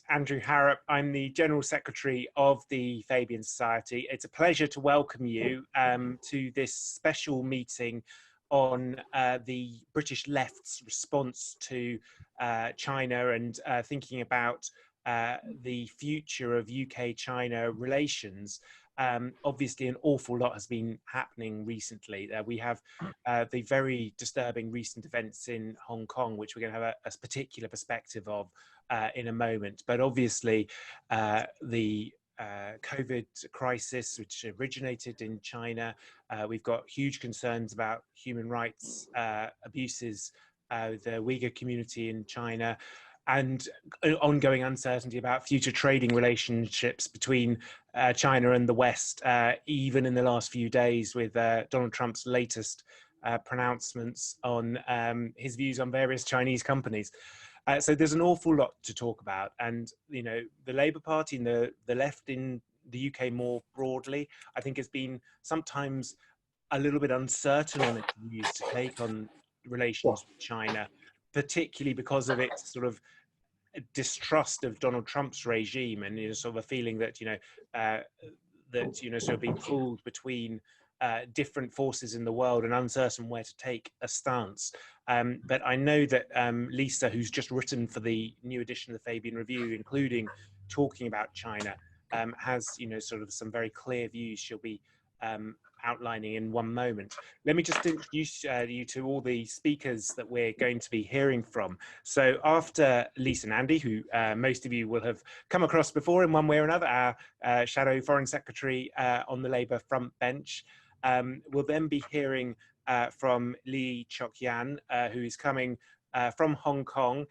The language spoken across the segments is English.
Andrew Harrop. I'm the General Secretary of the Fabian Society. It's a pleasure to welcome you to this special meeting on the British left's response to China and thinking about the future of UK-China relations. Obviously, an awful lot has been happening recently. We have the very disturbing recent events in Hong Kong, which we're going to have a particular perspective of in a moment. But obviously, the COVID crisis, which originated in China, we've got huge concerns about human rights abuses, the Uyghur community in China, and ongoing uncertainty about future trading relationships between China and the West, even in the last few days with Donald Trump's latest pronouncements on his views on various Chinese companies. So there's an awful lot to talk about. And, you know, the Labour Party and the left in the UK more broadly, I think has been sometimes a little bit uncertain on its views to take on relations with China, particularly because of its sort of distrust of Donald Trump's regime and, you know, sort of a feeling that, sort of being pulled between different forces in the world and uncertain where to take a stance. But I know that Lisa, who's just written for the new edition of the Fabian Review, including talking about China, has, sort of some very clear views she'll be outlining in one moment. Let me just introduce you to all the speakers that we're going to be hearing from. So after Lisa and Andy, who most of you will have come across before in one way or another, our Shadow Foreign Secretary on the Labour front bench, we'll then be hearing from Cheuk-yan, who is coming from Hong Kong.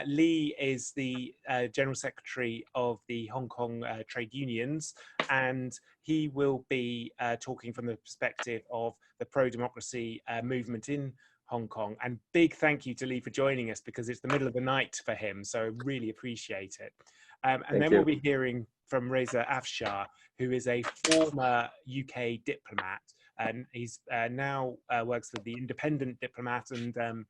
Lee is the General Secretary of the Hong Kong Trade Unions, and he will be talking from the perspective of the pro-democracy movement in Hong Kong. And big thank you to Lee for joining us, because it's the middle of the night for him, so I really appreciate it. And then we'll be hearing from Reza Afshar, who is a former UK diplomat, and he's now works for the Independent Diplomat and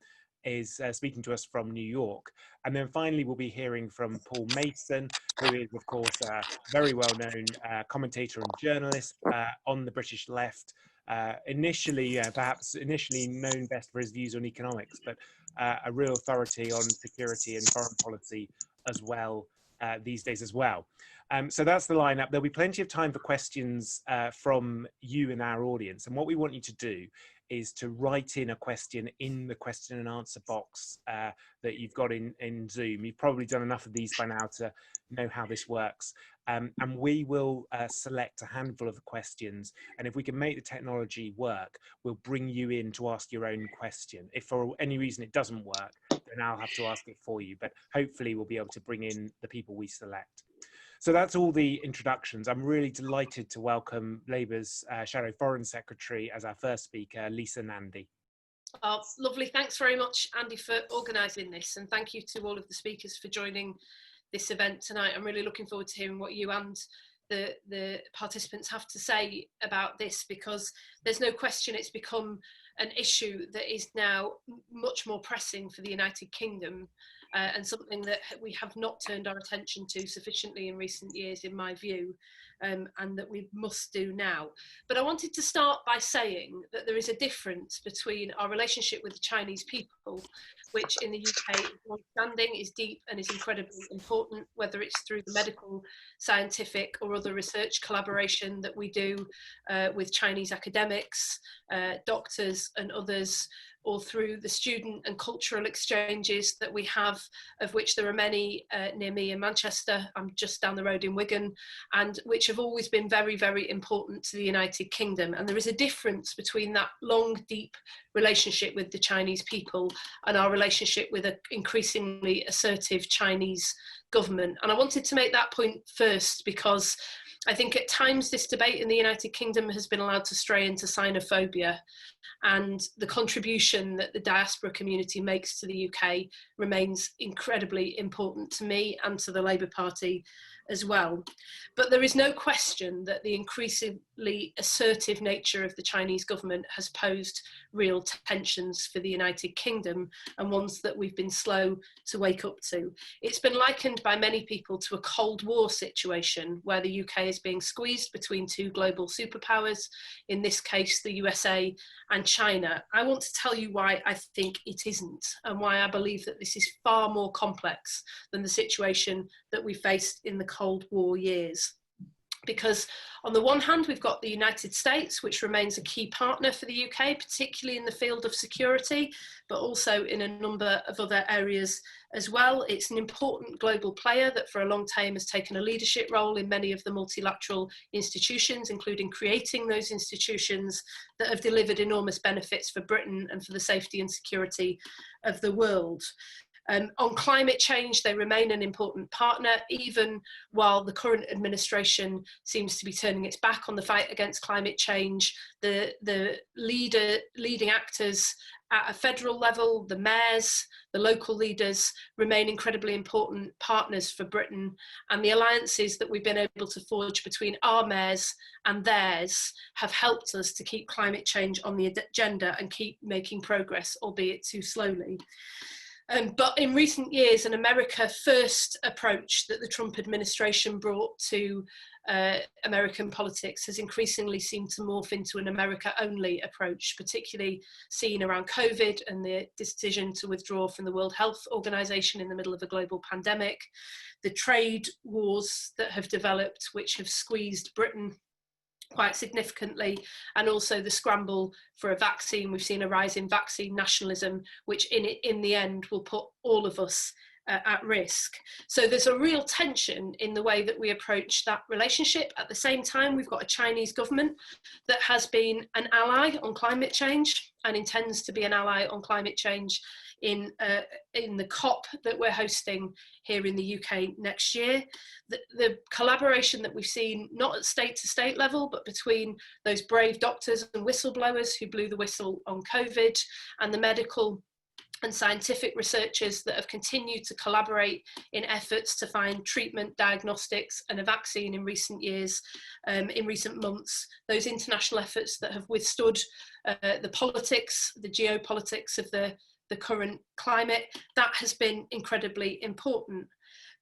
is speaking to us from New York. And then finally, we'll be hearing from Paul Mason, who is, of course, a very well-known commentator and journalist on the British left, perhaps initially known best for his views on economics, but a real authority on security and foreign policy as well these days as well. So that's the lineup. There'll be plenty of time for questions from you and our audience. And what we want you to do is to write in a question in the question and answer box that you've got in Zoom. You've probably done enough of these by now to know how this works. And we will select a handful of questions. And if we can make the technology work, we'll bring you in to ask your own question. If for any reason it doesn't work, then I'll have to ask it for you. But hopefully we'll be able to bring in the people we select. So that's all the introductions. I'm really delighted to welcome Labour's Shadow Foreign Secretary as our first speaker, Lisa Nandy. Oh, lovely. Thanks very much, Andy, for organising this. And thank you to all of the speakers for joining this event tonight. I'm really looking forward to hearing what you and the participants have to say about this, because there's no question it's become an issue that is now much more pressing for the United Kingdom, and something that we have not turned our attention to sufficiently in recent years, in my view, and that we must do now. But I wanted to start by saying that there is a difference between our relationship with the Chinese people, which in the UK is long-standing, is deep and is incredibly important, whether it's through the medical, scientific or other research collaboration that we do with Chinese academics, doctors and others, or through the student and cultural exchanges that we have, of which there are many near me in Manchester. I'm just down the road in Wigan, and which have always been very, very important to the United Kingdom. And there is a difference between that long, deep relationship with the Chinese people and our relationship with an increasingly assertive Chinese government. And I wanted to make that point first, because I think at times this debate in the United Kingdom has been allowed to stray into xenophobia, and the contribution that the diaspora community makes to the UK remains incredibly important to me and to the Labour Party as well. But there is no question that the increasingly assertive nature of the Chinese government has posed real tensions for the United Kingdom, and ones that we've been slow to wake up to. It's been likened likened by many people to a Cold War situation where the UK is being squeezed between two global superpowers, in this case the USA and China. I want to tell you why I think it isn't, and why I believe that this is far more complex than the situation that we faced in the Cold War years. Because on the one hand, we've got the United States, which remains a key partner for the UK, particularly in the field of security, but also in a number of other areas as well. It's an important global player that for a long time has taken a leadership role in many of the multilateral institutions, including creating those institutions that have delivered enormous benefits for Britain and for the safety and security of the world. On climate change, they remain an important partner, even while the current administration seems to be turning its back on the fight against climate change. The leading actors at a federal level, the mayors, the local leaders, remain incredibly important partners for Britain, and the alliances that we've been able to forge between our mayors and theirs have helped us to keep climate change on the agenda and keep making progress, albeit too slowly. But in recent years, an America first approach that the Trump administration brought to American politics has increasingly seemed to morph into an America only approach, particularly seen around COVID and the decision to withdraw from the World Health Organization in the middle of a global pandemic, the trade wars that have developed, which have squeezed Britain quite significantly, and also the scramble for a vaccine. We've seen a rise in vaccine nationalism, which in the end will put all of us at risk. So there's a real tension in the way that we approach that relationship. At the same time, we've got a Chinese government that has been an ally on climate change and intends to be an ally on climate change in the COP that we're hosting here in the UK next year. The collaboration that we've seen, not at state-to-state level, but between those brave doctors and whistleblowers who blew the whistle on COVID, and the medical and scientific researchers that have continued to collaborate in efforts to find treatment, diagnostics and a vaccine in recent years, in recent months, those international efforts that have withstood the politics, the geopolitics of the current climate, that has been incredibly important.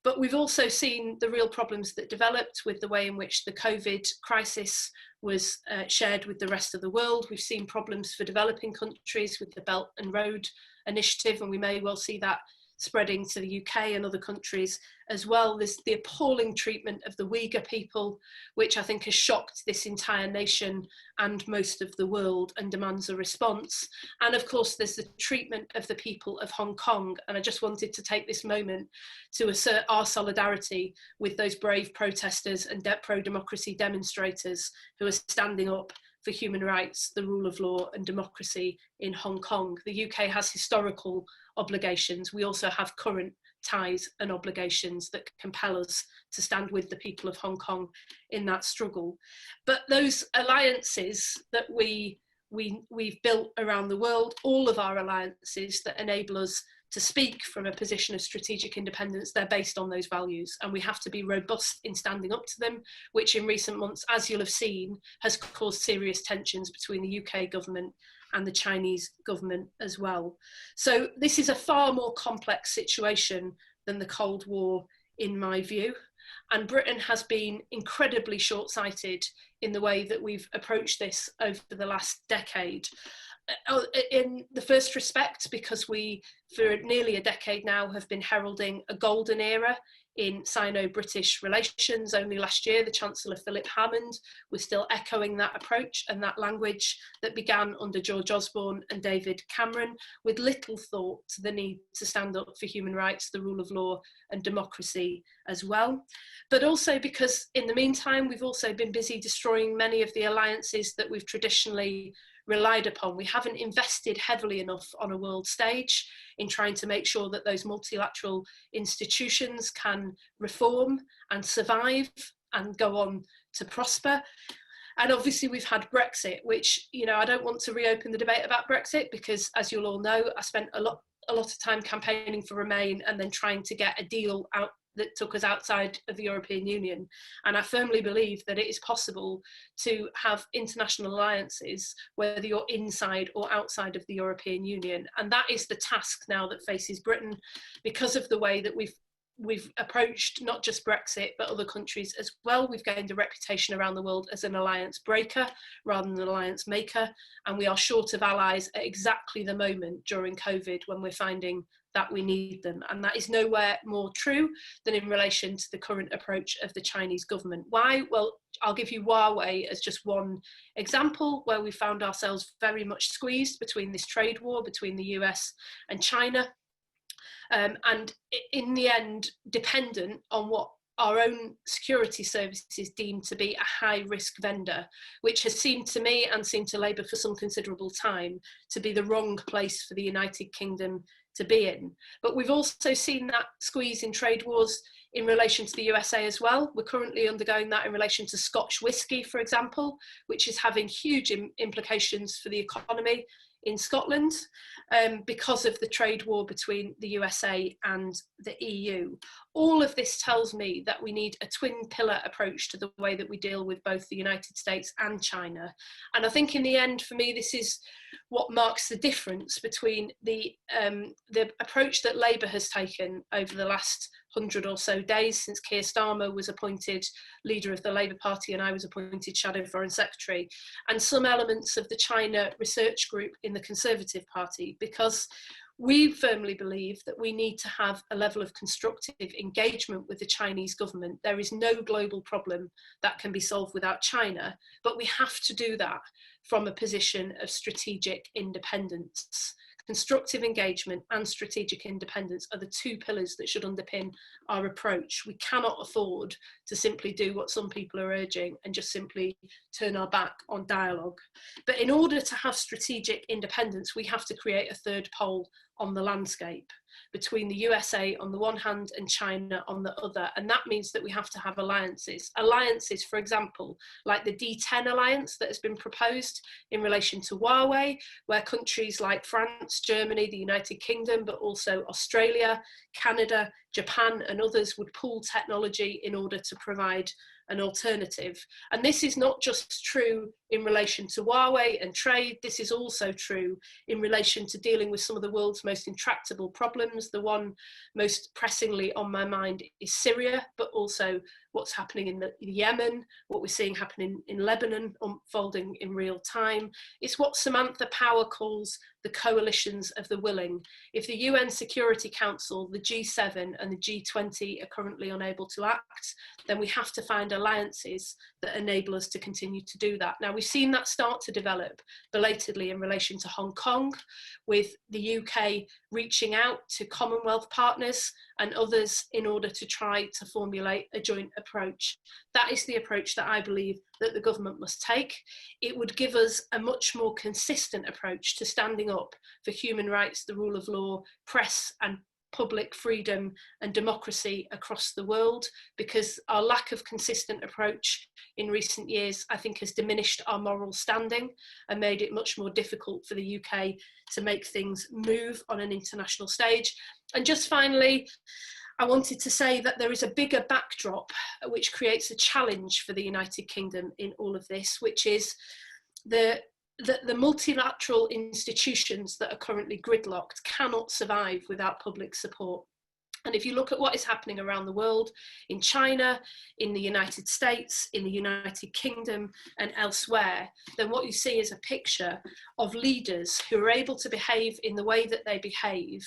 But we've also seen the real problems that developed with the way in which the COVID crisis was shared with the rest of the world. We've seen problems for developing countries with the Belt and Road Initiative, and we may well see that spreading to the UK and other countries as well. There's the appalling treatment of the Uyghur people, which I think has shocked this entire nation and most of the world and demands a response. And of course, there's the treatment of the people of Hong Kong. And I just wanted to take this moment to assert our solidarity with those brave protesters and pro-democracy demonstrators who are standing up for human rights, the rule of law and democracy in Hong Kong. The UK has historical obligations. We also have current ties and obligations that compel us to stand with the people of Hong Kong in that struggle. But those alliances that we've built around the world, all of our alliances that enable us to speak from a position of strategic independence, they're based on those values, and we have to be robust in standing up to them, which in recent months, as you'll have seen, has caused serious tensions between the UK government and the Chinese government as well. So this is a far more complex situation than the Cold War, in my view. And Britain has been incredibly short-sighted in the way that we've approached this over the last decade. In the first respect, because we, for nearly a decade now, have been heralding a golden era in Sino-British relations. Only last year, the Chancellor Philip Hammond was still echoing that approach and that language that began under George Osborne and David Cameron, with little thought to the need to stand up for human rights, the rule of law and democracy as well. But also because in the meantime, we've also been busy destroying many of the alliances that we've traditionally relied upon. We haven't invested heavily enough on a world stage in trying to make sure that those multilateral institutions can reform and survive and go on to prosper. And obviously we've had Brexit, which, you know, I don't want to reopen the debate about Brexit because, as you'll all know, I spent a lot of time campaigning for Remain and then trying to get a deal out that took us outside of the European Union. And I firmly believe that it is possible to have international alliances, whether you're inside or outside of the European Union. And that is the task now that faces Britain, because of the way that we've we've approached not just Brexit, but other countries as well. We've gained a reputation around the world as an alliance breaker rather than an alliance maker. And we are short of allies at exactly the moment during COVID when we're finding that we need them. And that is nowhere more true than in relation to the current approach of the Chinese government. Why? Well, I'll give you Huawei as just one example where we found ourselves very much squeezed between this trade war between the US and China. And in the end, dependent on what our own security services deemed to be a high risk vendor, which has seemed to me and seemed to Labour for some considerable time to be the wrong place for the United Kingdom to be in. But we've also seen that squeeze in trade wars in relation to the USA as well. We're currently undergoing that in relation to Scotch whisky, for example, which is having huge implications for the economy in Scotland because of the trade war between the USA and the EU. All of this tells me that we need a twin pillar approach to the way that we deal with both the United States and China. And I think in the end, for me, this is what marks the difference between the approach that Labour has taken over the last 100 or so days since Keir Starmer was appointed leader of the Labour Party and I was appointed Shadow Foreign Secretary, and some elements of the China research group in the Conservative Party, because we firmly believe that we need to have a level of constructive engagement with the Chinese government. There is no global problem that can be solved without China, but we have to do that from a position of strategic independence. Constructive engagement and strategic independence are the two pillars that should underpin our approach. We cannot afford to simply do what some people are urging and just simply turn our back on dialogue. But in order to have strategic independence, we have to create a third pole on the landscape between the USA on the one hand and China on the other. And that means that we have to have alliances. Alliances, for example, like the D10 alliance that has been proposed in relation to Huawei, where countries like France, Germany, the United Kingdom, but also Australia, Canada, Japan and others would pool technology in order to provide an alternative. And this is not just true in relation to Huawei and trade, this is also true in relation to dealing with some of the world's most intractable problems. The one most pressingly on my mind is Syria, but also what's happening in Yemen, what we're seeing happening in Lebanon unfolding in real time. It's what Samantha Power calls the coalitions of the willing. If the UN Security Council, the G7 and the G20 are currently unable to act, then we have to find alliances that enable us to continue to do that. Now, we've seen that start to develop belatedly in relation to Hong Kong, with the UK reaching out to Commonwealth partners and others in order to try to formulate a joint approach. That is the approach that I believe that the government must take. It would give us a much more consistent approach to standing up for human rights, the rule of law, press and public freedom and democracy across the world, because our lack of consistent approach in recent years, I think, has diminished our moral standing and made it much more difficult for the UK to make things move on an international stage. And just finally, I wanted to say that there is a bigger backdrop which creates a challenge for the United Kingdom in all of this, which is the multilateral institutions that are currently gridlocked cannot survive without public support. And if you look at what is happening around the world, in China, in the United States, in the United Kingdom and elsewhere, then what you see is a picture of leaders who are able to behave in the way that they behave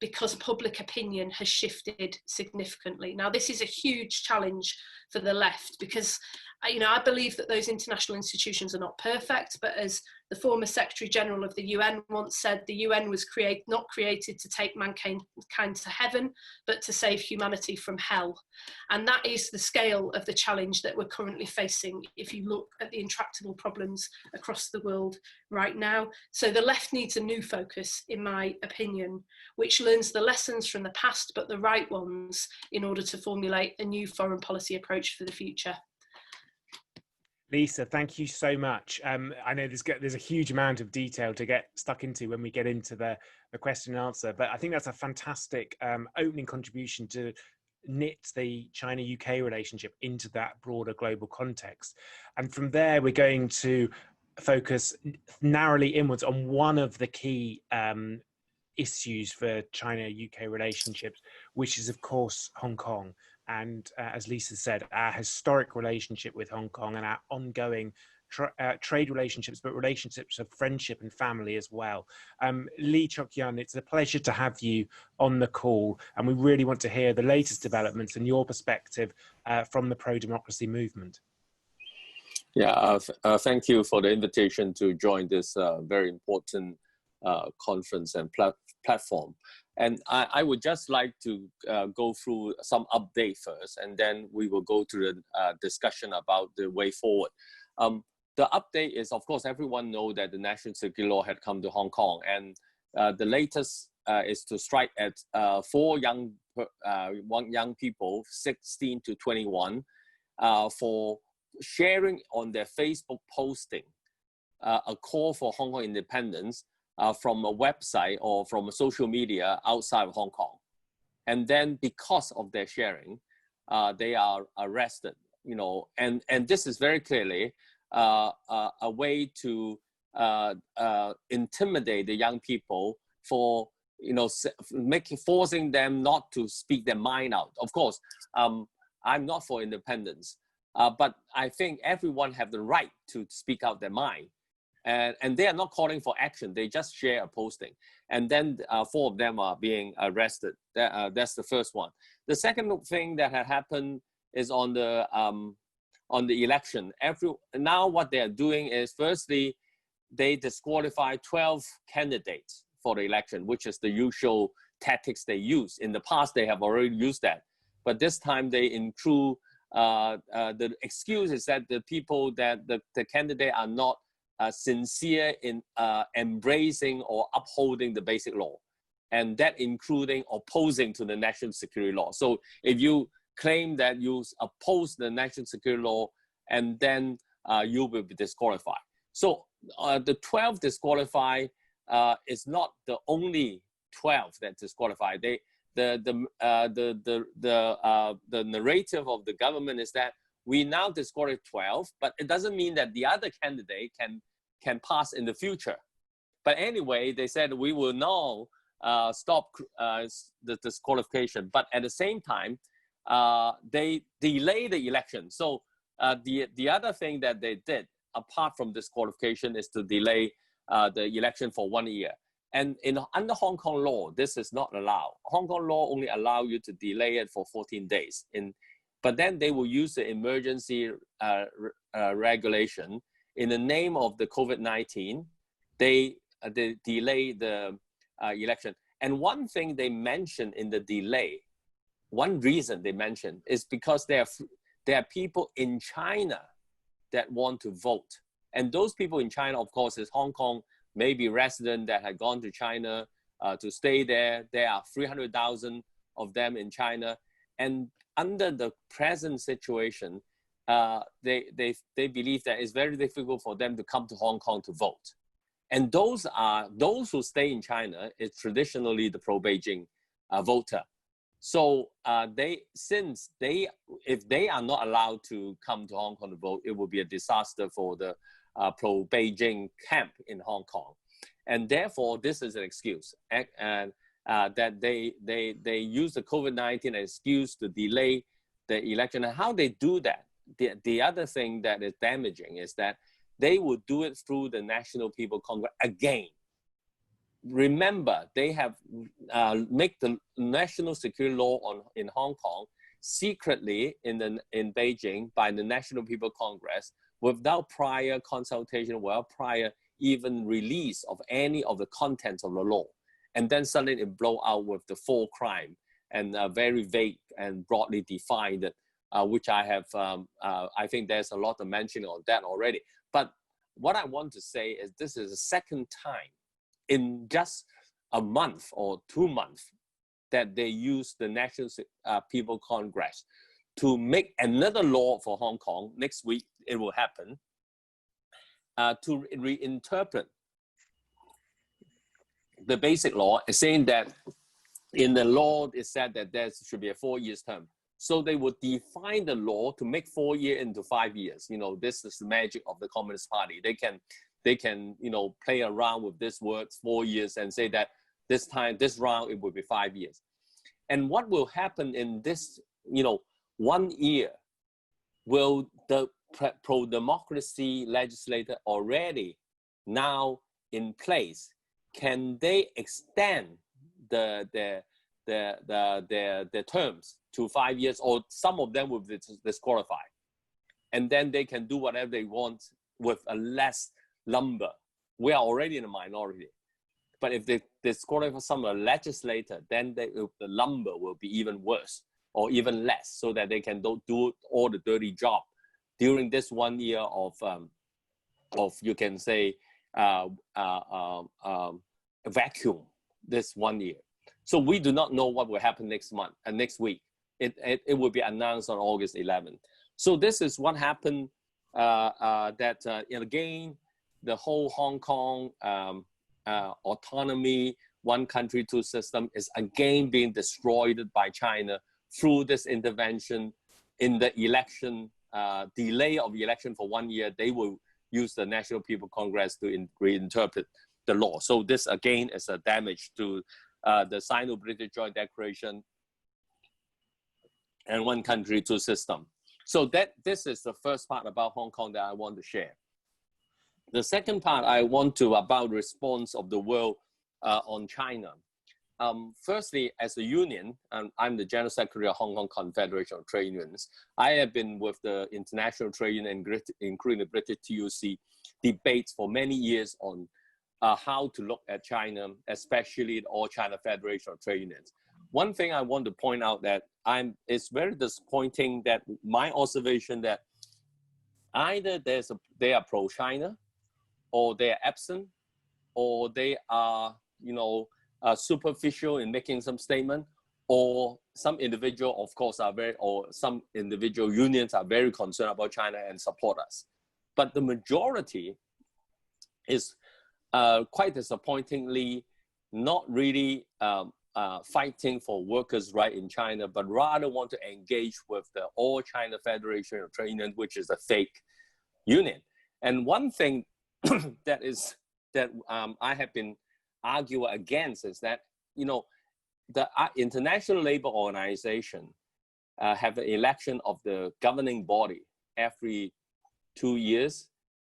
because public opinion has shifted significantly. Now, this is a huge challenge for the left because I believe that those international institutions are not perfect, but as the former Secretary General of the UN once said, the UN was not created to take mankind to heaven, but to save humanity from hell. And that is the scale of the challenge that we're currently facing if you look at the intractable problems across the world right now. So the left needs a new focus, in my opinion, which learns the lessons from the past, but the right ones, in order to formulate a new foreign policy approach for the future. Lisa, thank you so much. I know there's a huge amount of detail to get stuck into when we get into the question and answer, but I think that's a fantastic opening contribution to knit the China-UK relationship into that broader global context. And from there, we're going to focus narrowly inwards on one of the key issues for China-UK relationships, which is, of course, Hong Kong. And as Lisa said, our historic relationship with Hong Kong and our ongoing trade relationships, but relationships of friendship and family as well. Lee Cheuk-yan, it's a pleasure to have you on the call, and we really want to hear the latest developments and your perspective from the pro-democracy movement. Yeah, thank you for the invitation to join this very important conference and platform. And I would just like to go through some update first, and then we will go to the discussion about the way forward. The update is, of course, everyone knows that the national security law had come to Hong Kong, and the latest is to strike at 4 young people, 16 to 21, for sharing on their Facebook posting a call for Hong Kong independence from a website or from a social media outside of Hong Kong. And then because of their sharing, they are arrested, and this is very clearly a way to intimidate the young people for, forcing them not to speak their mind out. Of course, I'm not for independence, but I think everyone have the right to speak out their mind. And they are not calling for action. They just share a posting. And then 4 of them are being arrested. That's the first one. The second thing that had happened is on the election. Now what they're doing is, firstly, they disqualify 12 candidates for the election, which is the usual tactics they use. In the past, they have already used that. But this time they include, the excuse is that the people that the candidate are not sincere in embracing or upholding the basic law, and that including opposing to the national security law. So if you claim that you oppose the national security law, and then you will be disqualified. So the 12 disqualified is not the only 12 that disqualify. The narrative of the government is that we now disqualify 12, but it doesn't mean that the other candidate can pass in the future. But anyway, they said we will now stop the disqualification. But at the same time, they delay the election. So the other thing that they did, apart from disqualification, is to delay the election for 1 year. And under Hong Kong law, this is not allowed. Hong Kong law only allow you to delay it for 14 days. But then they will use the emergency regulation in the name of the COVID-19. They delay the election. And one thing they mentioned in the delay, one reason they mentioned, is because there are people in China that want to vote. And those people in China, of course, is Hong Kong, maybe resident that had gone to China to stay there. There are 300,000 of them in China. And under the present situation, they believe that it's very difficult for them to come to Hong Kong to vote. And those who stay in China is traditionally the pro-Beijing voter. So if they are not allowed to come to Hong Kong to vote, it will be a disaster for the pro-Beijing camp in Hong Kong. And therefore, this is an excuse. And that they use the COVID-19 excuse to delay the election. And how they do that, the other thing that is damaging is that they would do it through the National People's Congress again. Remember, they have made the national security law in Hong Kong secretly in Beijing by the National People's Congress without prior consultation, without prior even release of any of the contents of the law. And then suddenly it blow out with the 4 crime and very vague and broadly defined, which I have, I think there's a lot of mentioning on that already. But what I want to say is this is the second time in just a month or 2 months that they use the National People's Congress to make another law for Hong Kong. Next week it will happen, to reinterpret the basic law, saying that in the law it said that there should be a 4 years term. So they would define the law to make 4 years into 5 years. This is the magic of the Communist Party. They can play around with this word 4 years and say that This round, it will be 5 years. And what will happen in this, 1 year? Will the pro-democracy legislator already now in place, can they extend the terms to 5 years, or some of them will be disqualified, and then they can do whatever they want with a less number? We are already in a minority, but if they disqualify some of the legislator, then the number will be even worse or even less, so that they can do all the dirty job during this 1 year of you can say vacuum, this 1 year. So we do not know what will happen next month and next week. It will be announced on August 11th. So this is what happened. Again, the whole Hong Kong autonomy, one country, two system is again being destroyed by China through this intervention in the election, delay of election for 1 year. They will use the National People's Congress to reinterpret the law. So this again is a damage to the Sino-British Joint Declaration and one country, two system. So this is the first part about Hong Kong that I want to share. The second part I want to about response of the world on China. Firstly, as a union, I'm the General Secretary of Hong Kong Confederation of Trade Unions. I have been with the International Trade Union, including the British TUC, debates for many years on how to look at China, especially the All China Federation of Trade Unions. One thing I want to point out that it's very disappointing that my observation that either they are pro-China, or they are absent, or they are, superficial in making some statement, or some individual, of course, some individual unions are very concerned about China and support us. But the majority is quite disappointingly not really fighting for workers' rights in China, but rather want to engage with the All China Federation of Trade Unions, which is a fake union. And one thing that I have been arguing against is that, the International Labour Organization have an election of the governing body every 2 years,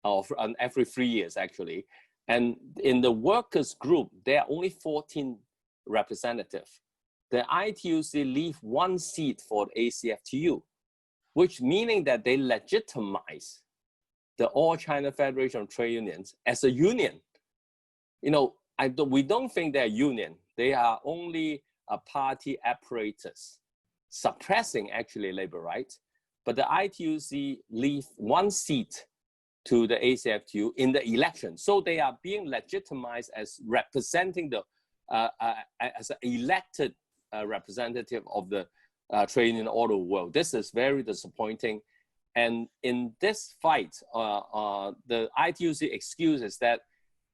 or every 3 years actually. And in the workers group, there are only 14 representatives. The ITUC leave 1 seat for the ACFTU, which meaning that they legitimize the All China Federation of Trade Unions as a union. We don't think they're a union. They are only a party apparatus, suppressing actually labor rights. But the ITUC leave 1 seat to the ACFTU in the election. So they are being legitimized as representing as an elected representative of the trade union all over the world. This is very disappointing. And in this fight, the ITUC excuse is that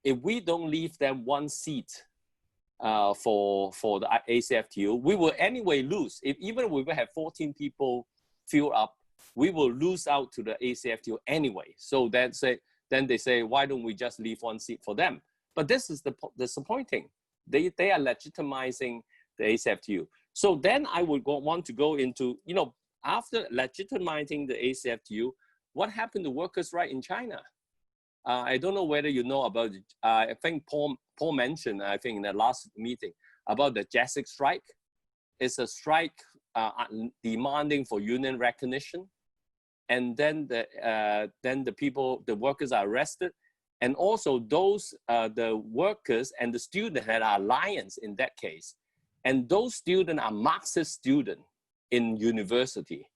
if we don't leave them 1 seat for the ACFTU, we will anyway lose. Even if we will have 14 people fill up, we will lose out to the ACFTU anyway. So then they say, why don't we just leave 1 seat for them? But this is disappointing. They are legitimizing the ACFTU. So then I would want to go into, after legitimizing the ACFTU, what happened to workers' rights in China? I don't know whether you know about it. I think Paul mentioned, I think in the last meeting, about the JASIC strike. It's a strike demanding for union recognition. And then the workers are arrested. And also the workers and the students had an alliance in that case. And those students are Marxist students in university.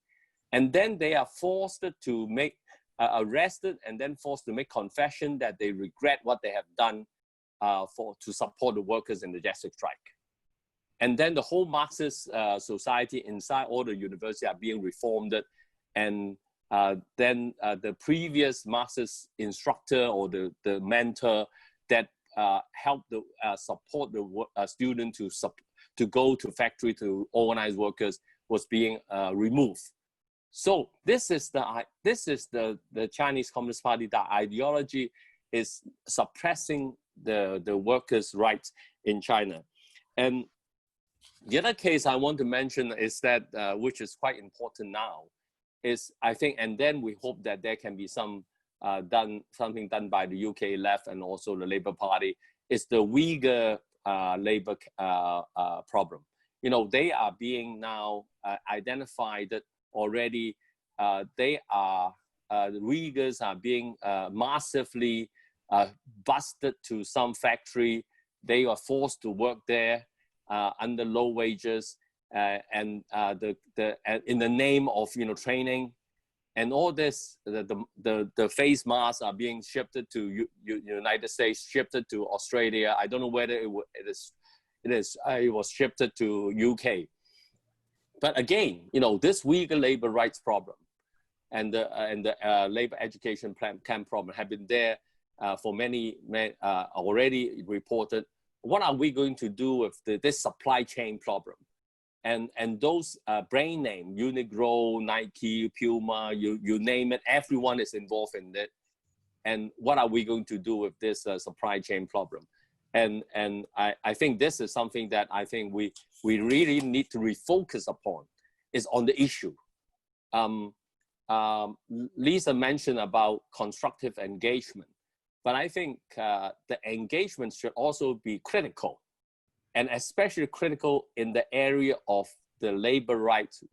And then they are forced to make, arrested and then forced to make confession that they regret what they have done to support the workers in the JASIC strike. And then the whole Marxist society inside all the universities are being reformed. And then the previous Marxist instructor or the mentor that helped support the student to go to factory to organize workers was being removed. So this is the Chinese Communist Party. The ideology is suppressing the workers' rights in China. And the other case I want to mention is that, which is quite important now, is I think, and then we hope that there can be something done by the UK left and also the Labour Party, is the Uyghur labor problem. You know, they are being now identified already. The Uyghurs are being massively busted to some factory. They are forced to work there under low wages, and in the name of training, and all this. The face masks are being shipped to United States, shipped to Australia. I don't know whether it was shipped to UK. But again, this Uyghur labor rights problem and the labor education camp problem have been there for many already reported. What are we going to do with this supply chain problem? And those brand name, Uniqlo, Nike, Puma, you name it, everyone is involved in it. And what are we going to do with this supply chain problem? And I think this is something that I think we really need to refocus upon, is on the issue. Lisa mentioned about constructive engagement, but I think the engagement should also be critical, and especially critical in the area of the labor rights,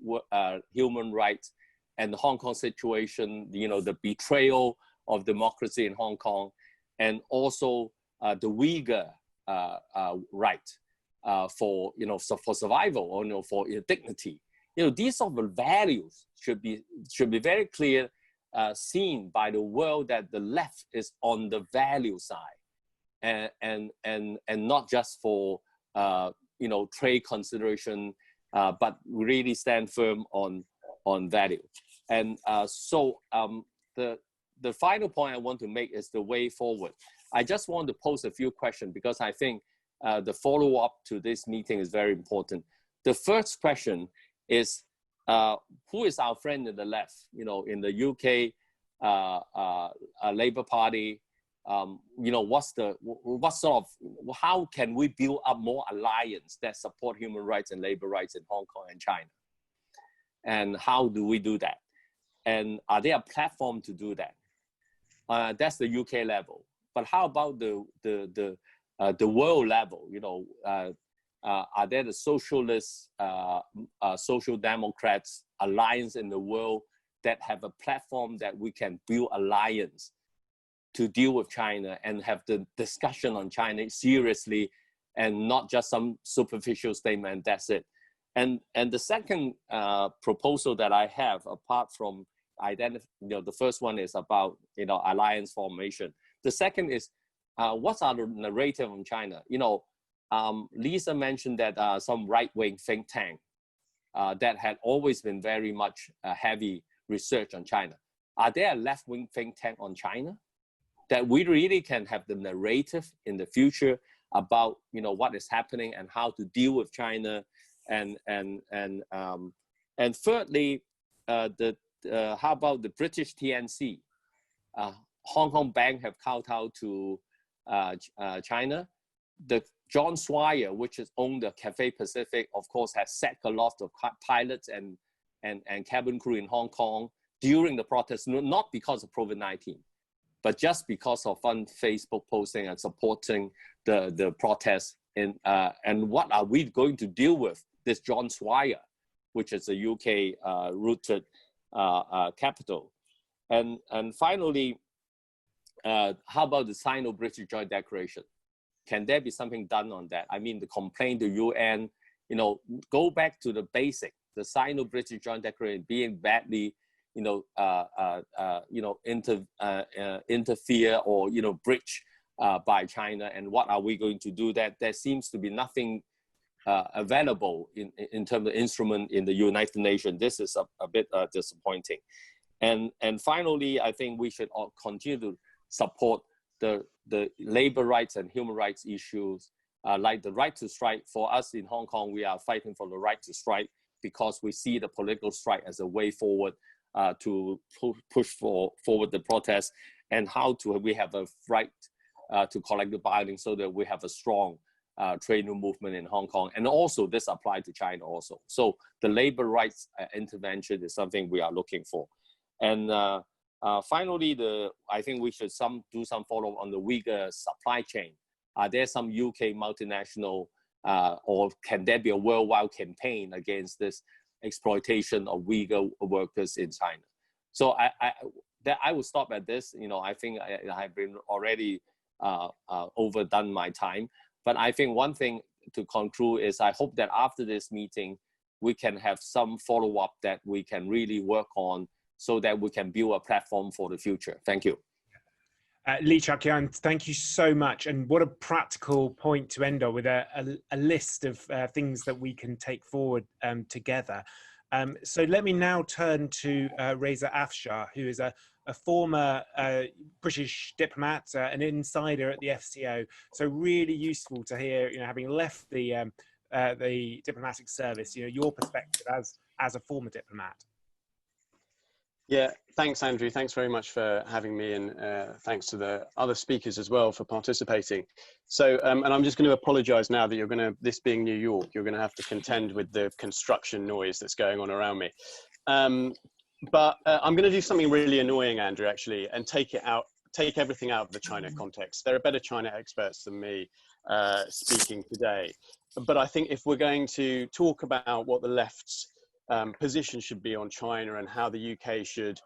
human rights, and the Hong Kong situation, the betrayal of democracy in Hong Kong, and also the Uyghur right for survival, or for dignity. These sort of values should be very clear, seen by the world, that the left is on the value side, and not just for trade consideration, but really stand firm on value. And so the final point I want to make is the way forward. I just want to pose a few questions, because I think the follow-up to this meeting is very important. The first question is, who is our friend in the left? In the UK Labour Party, how can we build up more alliance that support human rights and labor rights in Hong Kong and China? And how do we do that? And are there a platform to do that? That's the UK level. But how about the world level? Are there the socialists, social democrats alliance in the world that have a platform that we can build alliance to deal with China and have the discussion on China seriously, and not just some superficial statement, that's it. And the second proposal that I have, apart from the first one is about alliance formation. The second is what's our narrative on China? Lisa mentioned that some right-wing think tank that had always been very much heavy research on China. Are there a left-wing think tank on China that we really can have the narrative in the future about what is happening and how to deal with China? And thirdly, how about the British TNC? Hong Kong Bank have kowtowed to China. The John Swire, which is owned the Cathay Pacific, of course, has sacked a lot of pilots and cabin crew in Hong Kong during the protests, not because of COVID-19, but just because of fun Facebook posting and supporting the protests. And what are we going to deal with this John Swire, which is a UK rooted capital? And finally, how about the Sino-British Joint Declaration? Can there be something done on that? I mean, the complaint to UN, go back to the basic, the Sino-British Joint Declaration being badly, interfere or, breach by China. And what are we going to do? That there seems to be nothing available in terms of instrument in the United Nations. This is a bit disappointing. And finally, I think we should all continue to support the labor rights and human rights issues, like the right to strike. For us in Hong Kong, we are fighting for the right to strike because we see the political strike as a way forward to push forward the protest, and how to we have a right to collective bargaining so that we have a strong trade union movement in Hong Kong. And also this applies to China also. So the labor rights intervention is something we are looking for. And finally, I think we should do some follow-up on the Uyghur supply chain. Are there some UK multinational or can there be a worldwide campaign against this exploitation of Uyghur workers in China? So I will stop at this. You know, I think I have been already overdone my time. But I think one thing to conclude is I hope that after this meeting, we can have some follow-up that we can really work on so that we can build a platform for the future. Thank you. Lee Cheuk-yan, thank you so much. And what a practical point to end on, with a list of things that we can take forward together. So let me now turn to Reza Afshar, who is a former British diplomat, an insider at the FCO. So really useful to hear, you know, having left the diplomatic service, you know, your perspective as a former diplomat. Yeah, thanks, Andrew. Thanks very much for having me, and thanks to the other speakers as well for participating. So, and I'm just going to apologise now that this being New York, you're going to have to contend with the construction noise that's going on around me. But I'm going to do something really annoying, Andrew, actually, and take everything out of the China context. There are better China experts than me speaking today. But I think if we're going to talk about what the left's position should be on China and how the UK should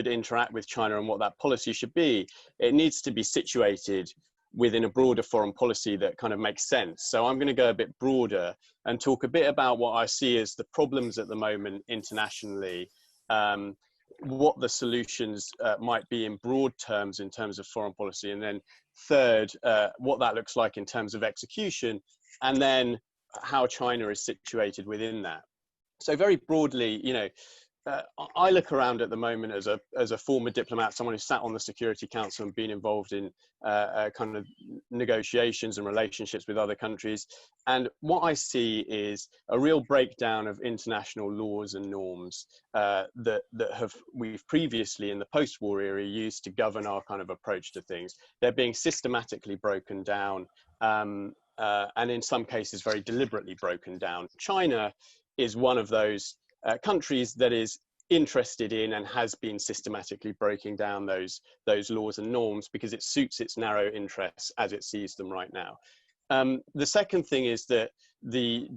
interact with China and what that policy should be, it needs to be situated within a broader foreign policy that kind of makes sense. So I'm going to go a bit broader and talk a bit about what I see as the problems at the moment internationally, what the solutions might be in broad terms in terms of foreign policy, and then third, what that looks like in terms of execution, and then how China is situated within that. So very broadly, you know, I look around at the moment as a former diplomat, someone who sat on the Security Council and been involved in kind of negotiations and relationships with other countries. And what I see is a real breakdown of international laws and norms that we've previously in the post-war era used to govern our kind of approach to things. They're being systematically broken down, and in some cases very deliberately broken down. China is one of those countries that is interested in and has been systematically breaking down those laws and norms because it suits its narrow interests as it sees them right now. The second thing is that the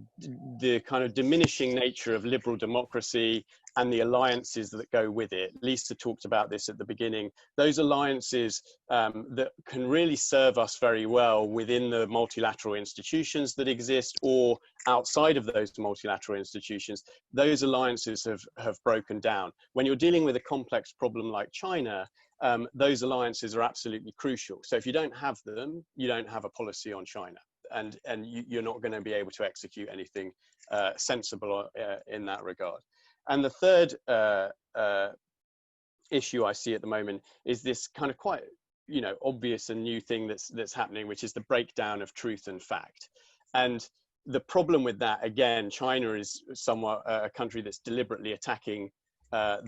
kind of diminishing nature of liberal democracy and the alliances that go with it. Lisa talked about this at the beginning. Those alliances that can really serve us very well within the multilateral institutions that exist or outside of those multilateral institutions, those alliances have broken down. When you're dealing with a complex problem like China, those alliances are absolutely crucial. So if you don't have them, you don't have a policy on China, and you're not going to be able to execute anything sensible in that regard. And the third issue I see at the moment is this kind of quite, you know, obvious and new thing that's happening, which is the breakdown of truth and fact. And the problem with that, again, China is somewhat a country that's deliberately attacking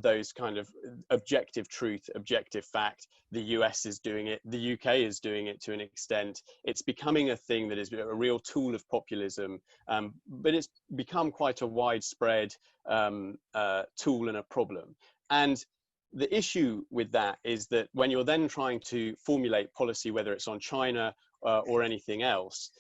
those kind of objective truth, objective fact. The US is doing it. The UK is doing it to an extent. It's becoming a thing that is a real tool of populism, but it's become quite a widespread tool and a problem. And the issue with that is that when you're then trying to formulate policy, whether it's on China or anything else,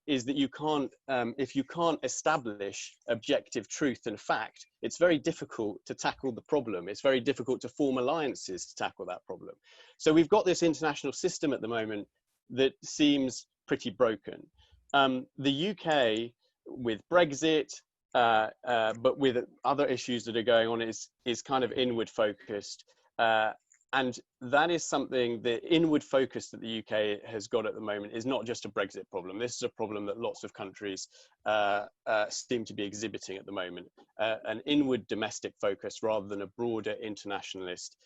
is that you can't, if you can't establish objective truth and fact, it's very difficult to tackle the problem. It's very difficult to form alliances to tackle that problem. So we've got this international system at the moment that seems pretty broken. The UK, with Brexit, but with other issues that are going on, is kind of inward focused. And that is something, the inward focus that the UK has got at the moment is not just a Brexit problem. This is a problem that lots of countries seem to be exhibiting at the moment, an inward domestic focus rather than a broader internationalist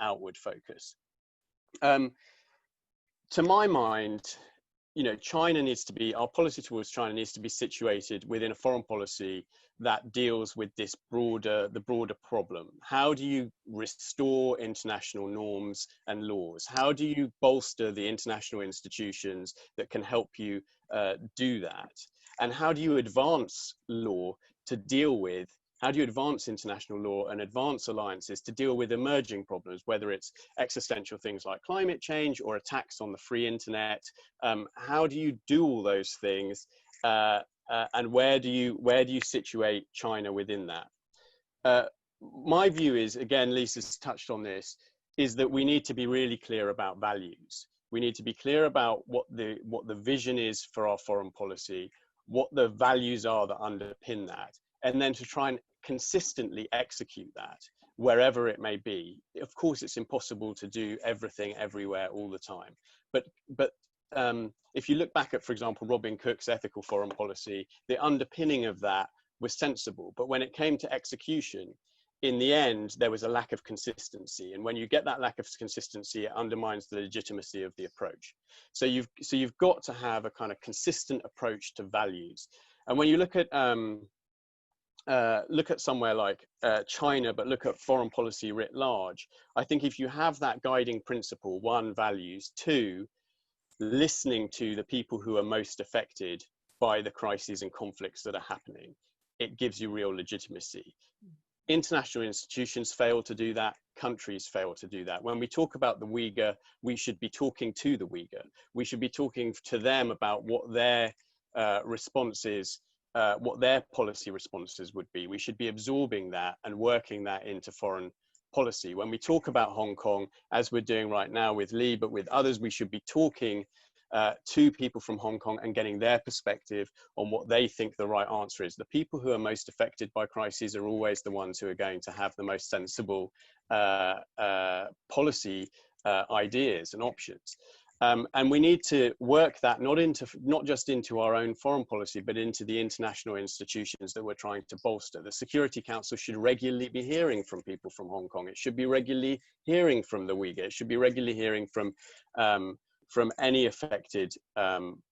outward focus. To my mind, you know, China needs to be, our policy towards China needs to be situated within a foreign policy that deals with the broader problem? How do you restore international norms and laws? How do you bolster the international institutions that can help you do that? And how do you advance law to deal with, how do you advance international law and advance alliances to deal with emerging problems, whether it's existential things like climate change or attacks on the free internet? How do you do all those things? And where do you situate China within that? My view is, again, Lisa's touched on this, is that we need to be really clear about values. We need to be clear about what the vision is for our foreign policy, what the values are that underpin that, and then to try and consistently execute that wherever it may be. Of course, it's impossible to do everything everywhere all the time, but if you look back at, for example, Robin Cook's ethical foreign policy, the underpinning of that was sensible. But when it came to execution, in the end, there was a lack of consistency. And when you get that lack of consistency, it undermines the legitimacy of the approach. So you've got to have a kind of consistent approach to values. And when you look at somewhere like China, but look at foreign policy writ large, I think if you have that guiding principle, one, values, two, listening to the people who are most affected by the crises and conflicts that are happening, it gives you real legitimacy. International institutions fail to do that. Countries fail to do that. When we talk about the Uyghur, we should be talking to the Uyghur. We should be talking to them about what their responses, what their policy responses would be. We should be absorbing that and working that into foreign policy. When we talk about Hong Kong, as we're doing right now with Lee, but with others, we should be talking to people from Hong Kong and getting their perspective on what they think the right answer is. The people who are most affected by crises are always the ones who are going to have the most sensible policy ideas and options. And we need to work that not just into our own foreign policy, but into the international institutions that we're trying to bolster. The Security Council should regularly be hearing from people from Hong Kong. It should be regularly hearing from the Uyghur. It should be regularly hearing from any affected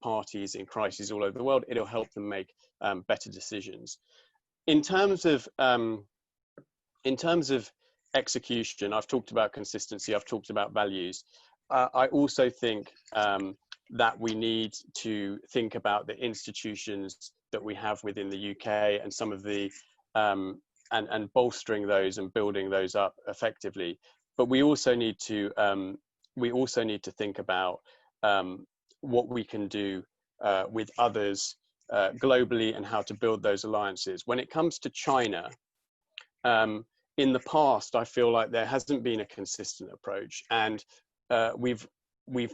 parties in crises all over the world. It'll help them make better decisions. In terms of execution, I've talked about consistency. I've talked about values. I also think that we need to think about the institutions that we have within the UK and some of the and bolstering those and building those up effectively. But we also need to think about what we can do with others globally and how to build those alliances. When it comes to China, in the past, I feel like there hasn't been a consistent approach, and we've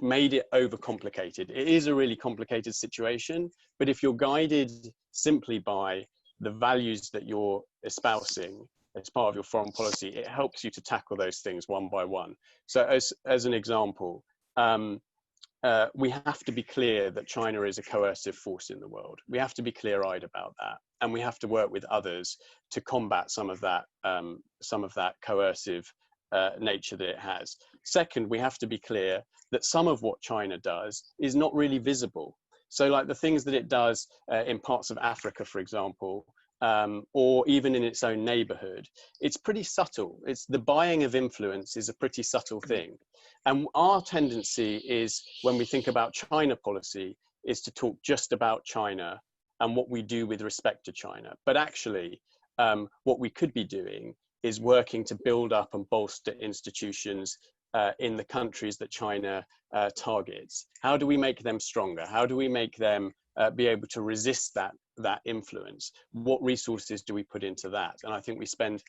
made it overcomplicated. It is a really complicated situation, but if you're guided simply by the values that you're espousing as part of your foreign policy, it helps you to tackle those things one by one. So as an example, we have to be clear that China is a coercive force in the world. We have to be clear-eyed about that, and we have to work with others to combat some of that coercive nature that it has. Second, we have to be clear that some of what China does is not really visible. So like the things that it does in parts of Africa, for example, or even in its own neighborhood, it's pretty subtle. It's the buying of influence is a pretty subtle thing. And our tendency is, when we think about China policy, is to talk just about China and what we do with respect to China. But actually, what we could be doing is working to build up and bolster institutions in the countries that China targets. How do we make them stronger? How do we make them be able to resist that influence? What resources do we put into that? And I think we spend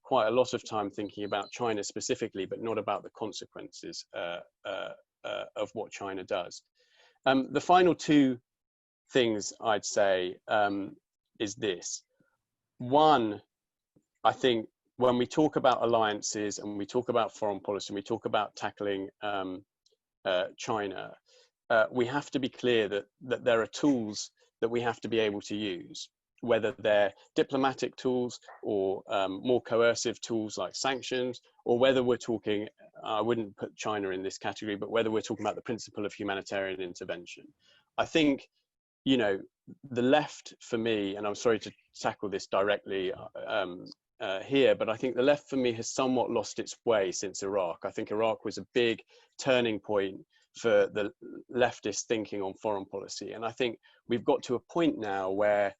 quite a lot of time thinking about China specifically, but not about the consequences of what China does. The final two things I'd say is this. One, I think when we talk about alliances and we talk about foreign policy and we talk about tackling China, we have to be clear that there are tools that we have to be able to use, whether they're diplomatic tools or more coercive tools like sanctions, or whether we're talking, I wouldn't put China in this category, but whether we're talking about the principle of humanitarian intervention. I think, you know, the left, for me, and I'm sorry to tackle this directly here, but I think the left for me has somewhat lost its way since Iraq. I think Iraq was a big turning point for the leftist thinking on foreign policy. And I think we've got to a point now where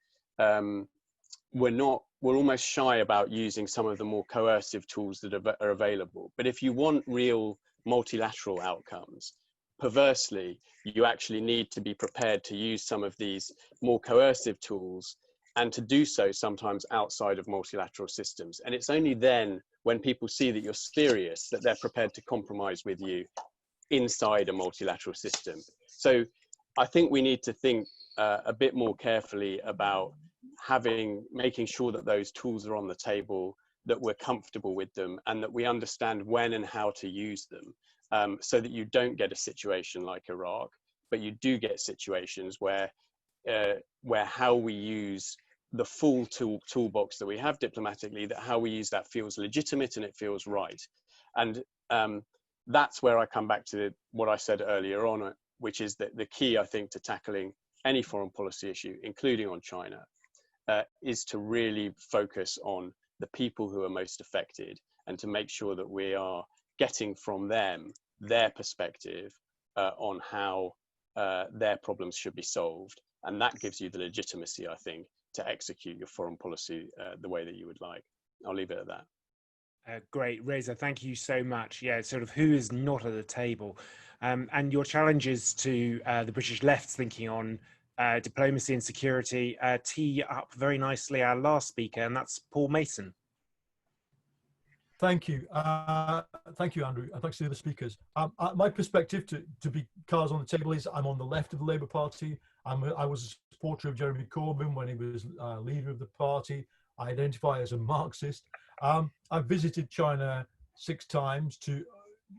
we're almost shy about using some of the more coercive tools that are available. But if you want real multilateral outcomes, perversely, you actually need to be prepared to use some of these more coercive tools, and to do so sometimes outside of multilateral systems. And it's only then, when people see that you're serious, that they're prepared to compromise with you inside a multilateral system. So I think we need to think a bit more carefully about making sure that those tools are on the table, that we're comfortable with them, and that we understand when and how to use them, so that you don't get a situation like Iraq, but you do get situations where how we use the full toolbox that we have diplomatically, that how we use that feels legitimate and it feels right. And that's where I come back to what I said earlier on, which is that the key, I think, to tackling any foreign policy issue, including on China, is to really focus on the people who are most affected, and to make sure that we are getting from them their perspective on how their problems should be solved. And that gives you the legitimacy, I think, to execute your foreign policy the way that you would like. I'll leave it at that. Great, Reza, thank you so much. Yeah, sort of who is not at the table, and your challenges to the British left's thinking on diplomacy and security tee up very nicely our last speaker, and that's Paul Mason. Thank you. Thank you, Andrew. And thanks to the other speakers. My perspective, to be cards on the table, is I'm on the left of the Labour Party. I was a supporter of Jeremy Corbyn when he was leader of the party. I identify as a Marxist. I've visited China 6 times to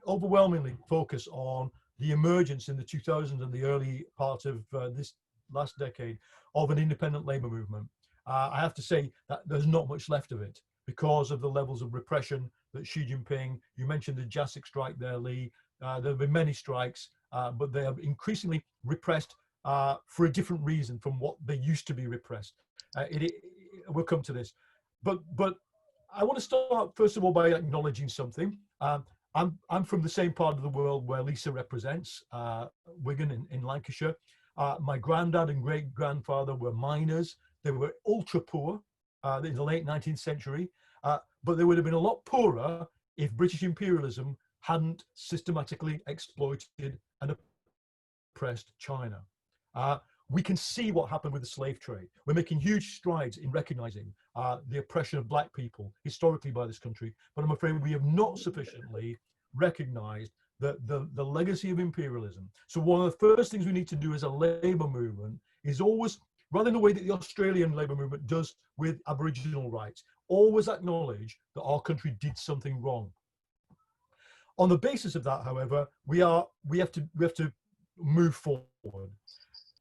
overwhelmingly focus on the emergence in the 2000s and the early part of this last decade of an independent labour movement. I have to say that there's not much left of it because of the levels of repression that Xi Jinping, you mentioned the Jasik strike there, Lee, there have been many strikes, but they are increasingly repressed for a different reason from what they used to be repressed. We'll come to this. But I want to start, first of all, by acknowledging something. I'm from the same part of the world where Lisa represents, Wigan in Lancashire. My granddad and great-grandfather were miners. They were ultra poor in the late 19th century, but they would have been a lot poorer if British imperialism hadn't systematically exploited and oppressed China. We can see what happened with the slave trade. We're making huge strides in recognizing the oppression of black people historically by this country, but I'm afraid we have not sufficiently recognized the legacy of imperialism. So one of the first things we need to do as a labour movement is always, rather than the way that the Australian labour movement does with Aboriginal rights, always acknowledge that our country did something wrong. On the basis of that, however, we have to move forward.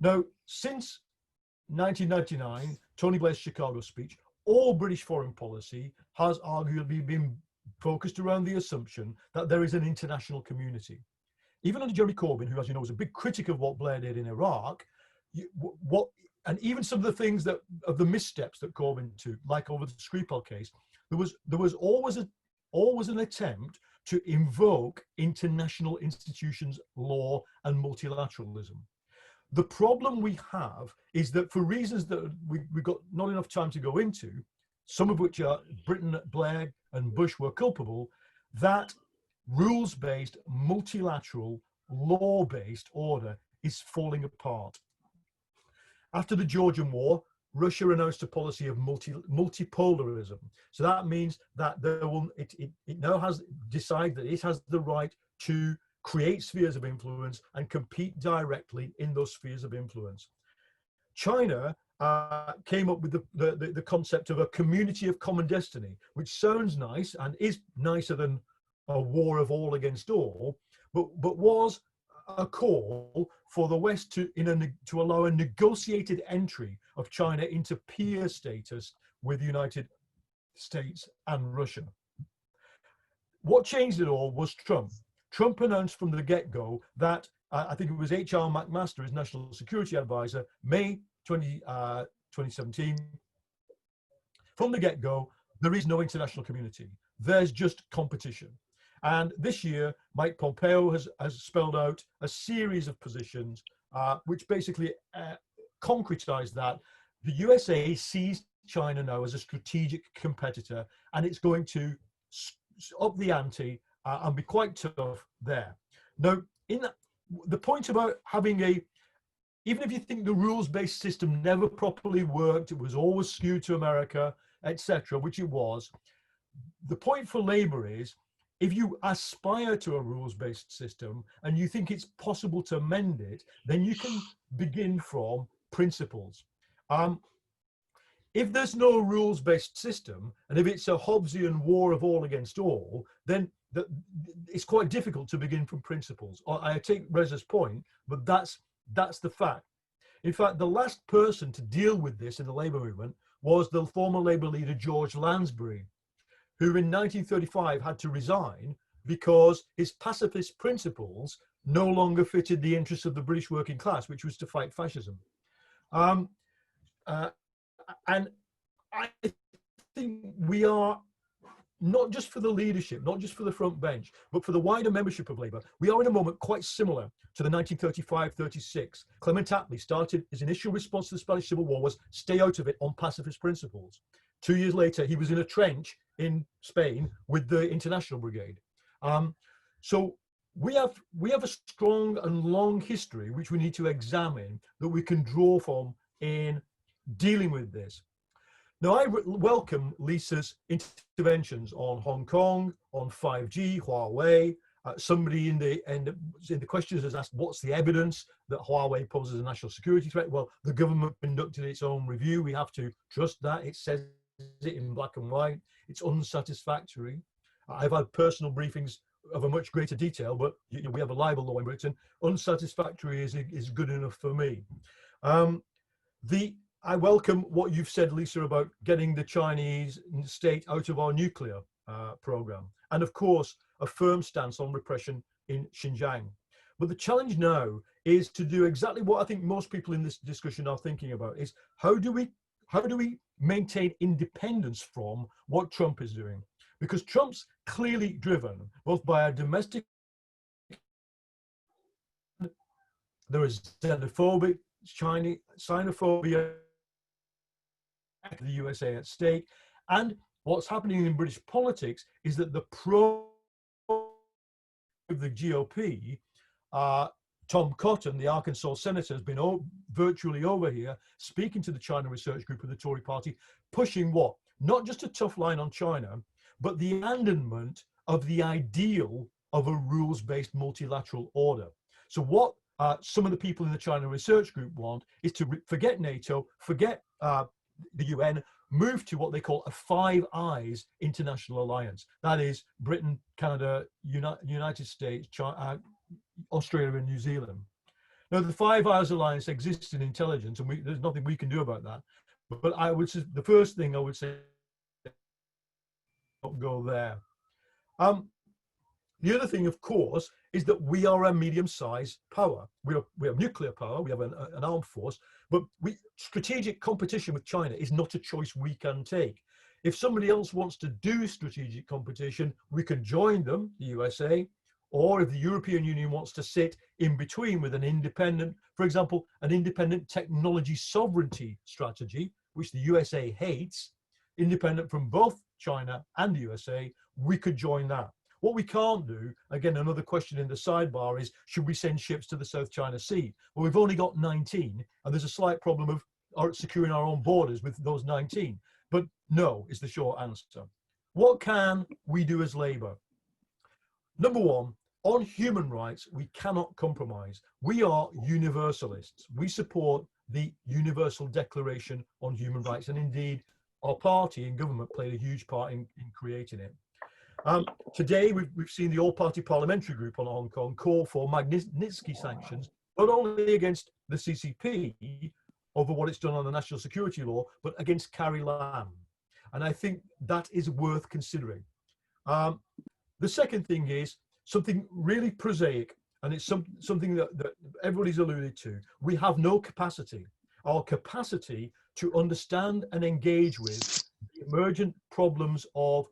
Now, since 1999, Tony Blair's Chicago speech, all British foreign policy has arguably been focused around the assumption that there is an international community. Even under Jeremy Corbyn, who, as you know, was a big critic of what Blair did in Iraq, and even some of the things of the missteps that Corbyn took, like over the Skripal case, there was always an attempt to invoke international institutions, law, and multilateralism. The problem we have is that, for reasons that we've got not enough time to go into, some of which are Britain, Blair, and Bush were culpable, that rules-based, multilateral, law-based order is falling apart. After the Georgian War, Russia announced a policy of multipolarism. So that means that it now has decided that it has the right to create spheres of influence and compete directly in those spheres of influence. China came up with the concept of a community of common destiny, which sounds nice and is nicer than a war of all against all, but was a call for the West to allow a negotiated entry of China into peer status with the United States and Russia. What changed it all was Trump. Trump announced from the get-go that I think it was H.R. McMaster, his national security advisor, May 2017, from the get-go, there is no international community. There's just competition. And this year, Mike Pompeo has spelled out a series of positions which basically concretize that. The USA sees China now as a strategic competitor, and it's going to up the ante and be quite tough there. Now, in that, the point about having even if you think the rules-based system never properly worked, it was always skewed to America, etc., which it was, the point for Labour is, if you aspire to a rules-based system and you think it's possible to amend it, then you can begin from principles. If there's no rules-based system, and if it's a Hobbesian war of all against all, then it's quite difficult to begin from principles. I take Reza's point, but that's the fact. In fact, the last person to deal with this in the Labour movement was the former Labour leader, George Lansbury, who in 1935 had to resign because his pacifist principles no longer fitted the interests of the British working class, which was to fight fascism. And I think we are, not just for the leadership, not just for the front bench, but for the wider membership of Labour, we are in a moment quite similar to the 1935-36. Clement Attlee started, his initial response to the Spanish Civil War was stay out of it on pacifist principles. 2 years later, he was in a trench in Spain with the International Brigade. So we have a strong and long history which we need to examine, that we can draw from in dealing with this. Now, I welcome Lisa's interventions on Hong Kong, on 5G, Huawei. Somebody in the questions has asked, what's the evidence that Huawei poses a national security threat? Well, the government conducted its own review. We have to trust that. It says it in black and white. It's unsatisfactory. I've had personal briefings of a much greater detail, but we have a libel law in Britain. Unsatisfactory is good enough for me. I welcome what you've said, Lisa, about getting the Chinese state out of our nuclear program. And of course, a firm stance on repression in Xinjiang. But the challenge now is to do exactly what I think most people in this discussion are thinking about, is how do we maintain independence from what Trump is doing? Because Trump's clearly driven both by a domestic, there is xenophobic, Chinese, xenophobia, the USA at stake, and what's happening in British politics is that the pro of the GOP, Tom Cotton, the Arkansas senator, has been virtually over here speaking to the China Research Group of the Tory party, pushing what? Not just a tough line on China, but the abandonment of the ideal of a rules-based multilateral order. So what some of the people in the China Research Group want is to forget NATO, forget the UN, move to what they call a Five Eyes international alliance. That is Britain, Canada, United States, China, Australia and New Zealand. Now, the Five Eyes alliance exists in intelligence, and there's nothing we can do about that. But I would say, the first thing I would say, don't go there. The other thing, of course, is that we are a medium-sized power. We have nuclear power, we have an armed force, but strategic competition with China is not a choice we can take. If somebody else wants to do strategic competition, we can join them, the USA, or if the European Union wants to sit in between with an independent, for example, an independent technology sovereignty strategy, which the USA hates, independent from both China and the USA, we could join that. What we can't do, again, another question in the sidebar is, should we send ships to the South China Sea? Well, we've only got 19, and there's a slight problem of securing our own borders with those 19. But no is the short answer. What can we do as Labour? Number one, on human rights, we cannot compromise. We are universalists. We support the Universal Declaration on Human Rights, and indeed, our party in government played a huge part in creating it. Today, we've seen the all-party parliamentary group on Hong Kong call for Magnitsky sanctions, not only against the CCP over what it's done on the national security law, but against Carrie Lam. And I think that is worth considering. The second thing is something really prosaic, and it's something that everybody's alluded to. We have no capacity. our capacity to understand and engage with the emergent problems of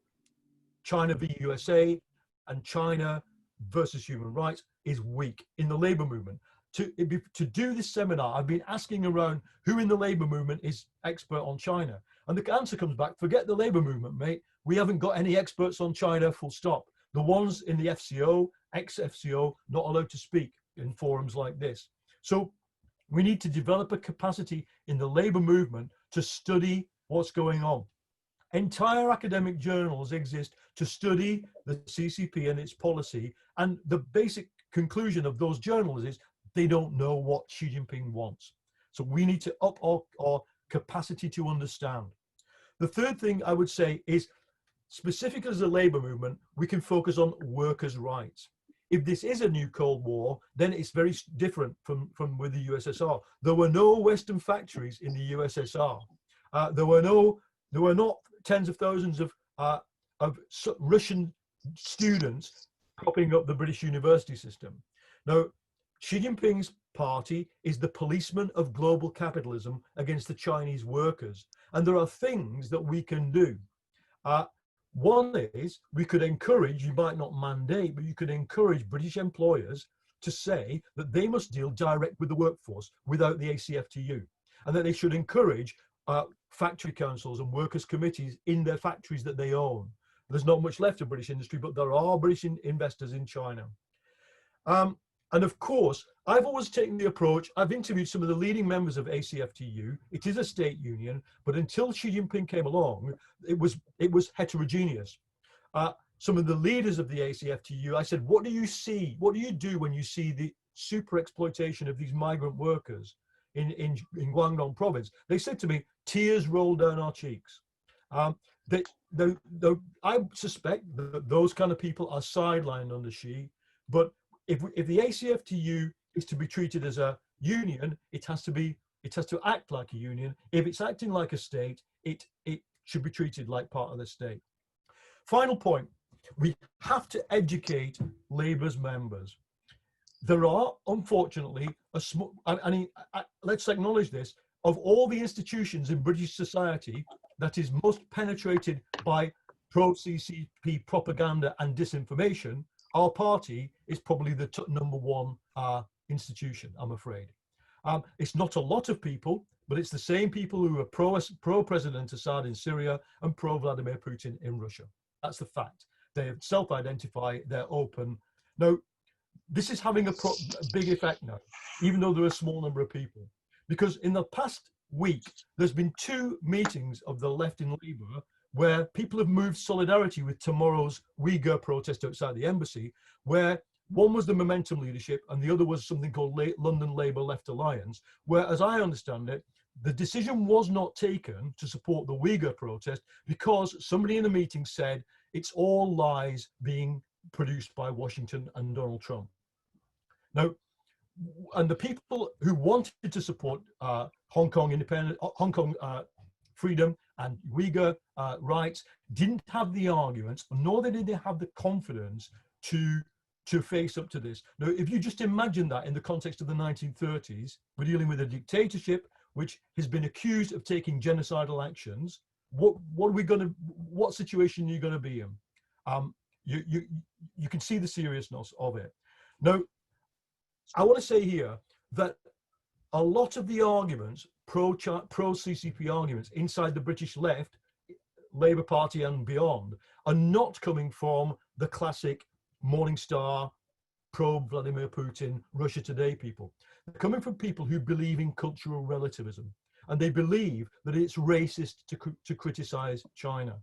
China v USA and China versus human rights is weak in the labor movement. To do this seminar, I've been asking around who in the labor movement is expert on China. And the answer comes back, forget the labor movement, mate. We haven't got any experts on China, full stop. The ones in the FCO, ex-FCO, not allowed to speak in forums like this. So we need to develop a capacity in the labor movement to study what's going on. Entire academic journals exist to study the CCP and its policy. And the basic conclusion of those journals is they don't know what Xi Jinping wants. So we need to up our capacity to understand. The third thing I would say is, specific as a labor movement, we can focus on workers' rights. If this is a new Cold War, then it's very different from with the USSR. There were no Western factories in the USSR. There were not tens of thousands of Russian students propping up the British university system. Now, Xi Jinping's party is the policeman of global capitalism against the Chinese workers. And there are things that we can do. One is we could encourage, you might not mandate, but you could encourage British employers to say that they must deal direct with the workforce without the ACFTU, and that they should encourage factory councils and workers' committees in their factories that they own. There's not much left of British industry, but there are British investors in China. And of course, I've always taken the approach, I've interviewed some of the leading members of ACFTU. It is a state union, but until Xi Jinping came along, it was heterogeneous. Some of the leaders of the ACFTU, I said, what do you see? What do you do when you see the super exploitation of these migrant workers in Guangdong province? They said to me, tears roll down our cheeks. I suspect that those kind of people are sidelined under Xi, but if the ACFTU is to be treated as a union, it has to act like a union. If it's acting like a state, it should be treated like part of the state. Final point, we have to educate Labour's members. There are, unfortunately, let's acknowledge this, of all the institutions in British society that is most penetrated by pro-CCP propaganda and disinformation, our party is probably the #1 institution, I'm afraid. It's not a lot of people, but it's the same people who are pro-President Assad in Syria and pro-Vladimir Putin in Russia. That's the fact. They self-identify, they're open. Now, this is having a big effect now, even though there are a small number of people. Because in the past week, there's been 2 meetings of the left in Labour where people have moved solidarity with tomorrow's Uyghur protest outside the embassy, where one was the Momentum leadership and the other was something called London Labour Left Alliance, where, as I understand it, the decision was not taken to support the Uyghur protest because somebody in the meeting said it's all lies being produced by Washington and Donald Trump. Now, and the people who wanted to support Hong Kong independence, Hong Kong freedom and Uyghur rights didn't have the arguments, nor did they have the confidence to face up to this. Now, if you just imagine that in the context of the 1930s, we're dealing with a dictatorship which has been accused of taking genocidal actions. What situation are you going to be in? You can see the seriousness of it. Now, I want to say here that a lot of the arguments, pro-CCP arguments inside the British left, Labour Party and beyond, are not coming from the classic Morning Star, pro-Vladimir Putin, Russia Today people. They're coming from people who believe in cultural relativism, and they believe that it's racist to criticize China.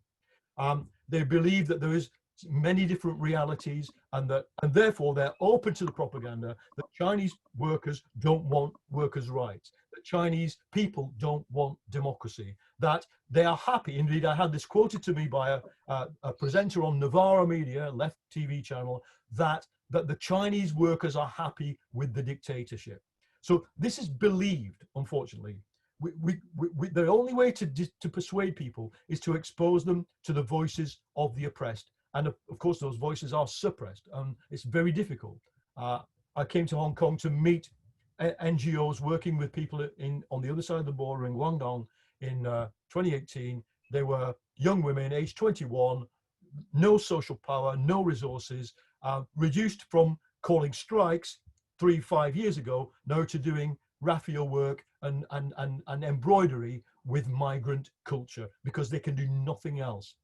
They believe that there is many different realities, and therefore they're open to the propaganda that Chinese workers don't want workers' rights, that Chinese people don't want democracy, that they are happy. Indeed, I had this quoted to me by a presenter on Novara Media, left TV channel, that the Chinese workers are happy with the dictatorship. So this is believed, unfortunately. The only way to persuade people is to expose them to the voices of the oppressed. And of course, those voices are suppressed, and it's very difficult. I came to Hong Kong to meet NGOs working with people on the other side of the border in Guangdong in 2018. They were young women, aged 21, no social power, no resources, reduced from calling strikes 3-5 years ago now to doing raffia work and embroidery with migrant culture because they can do nothing else.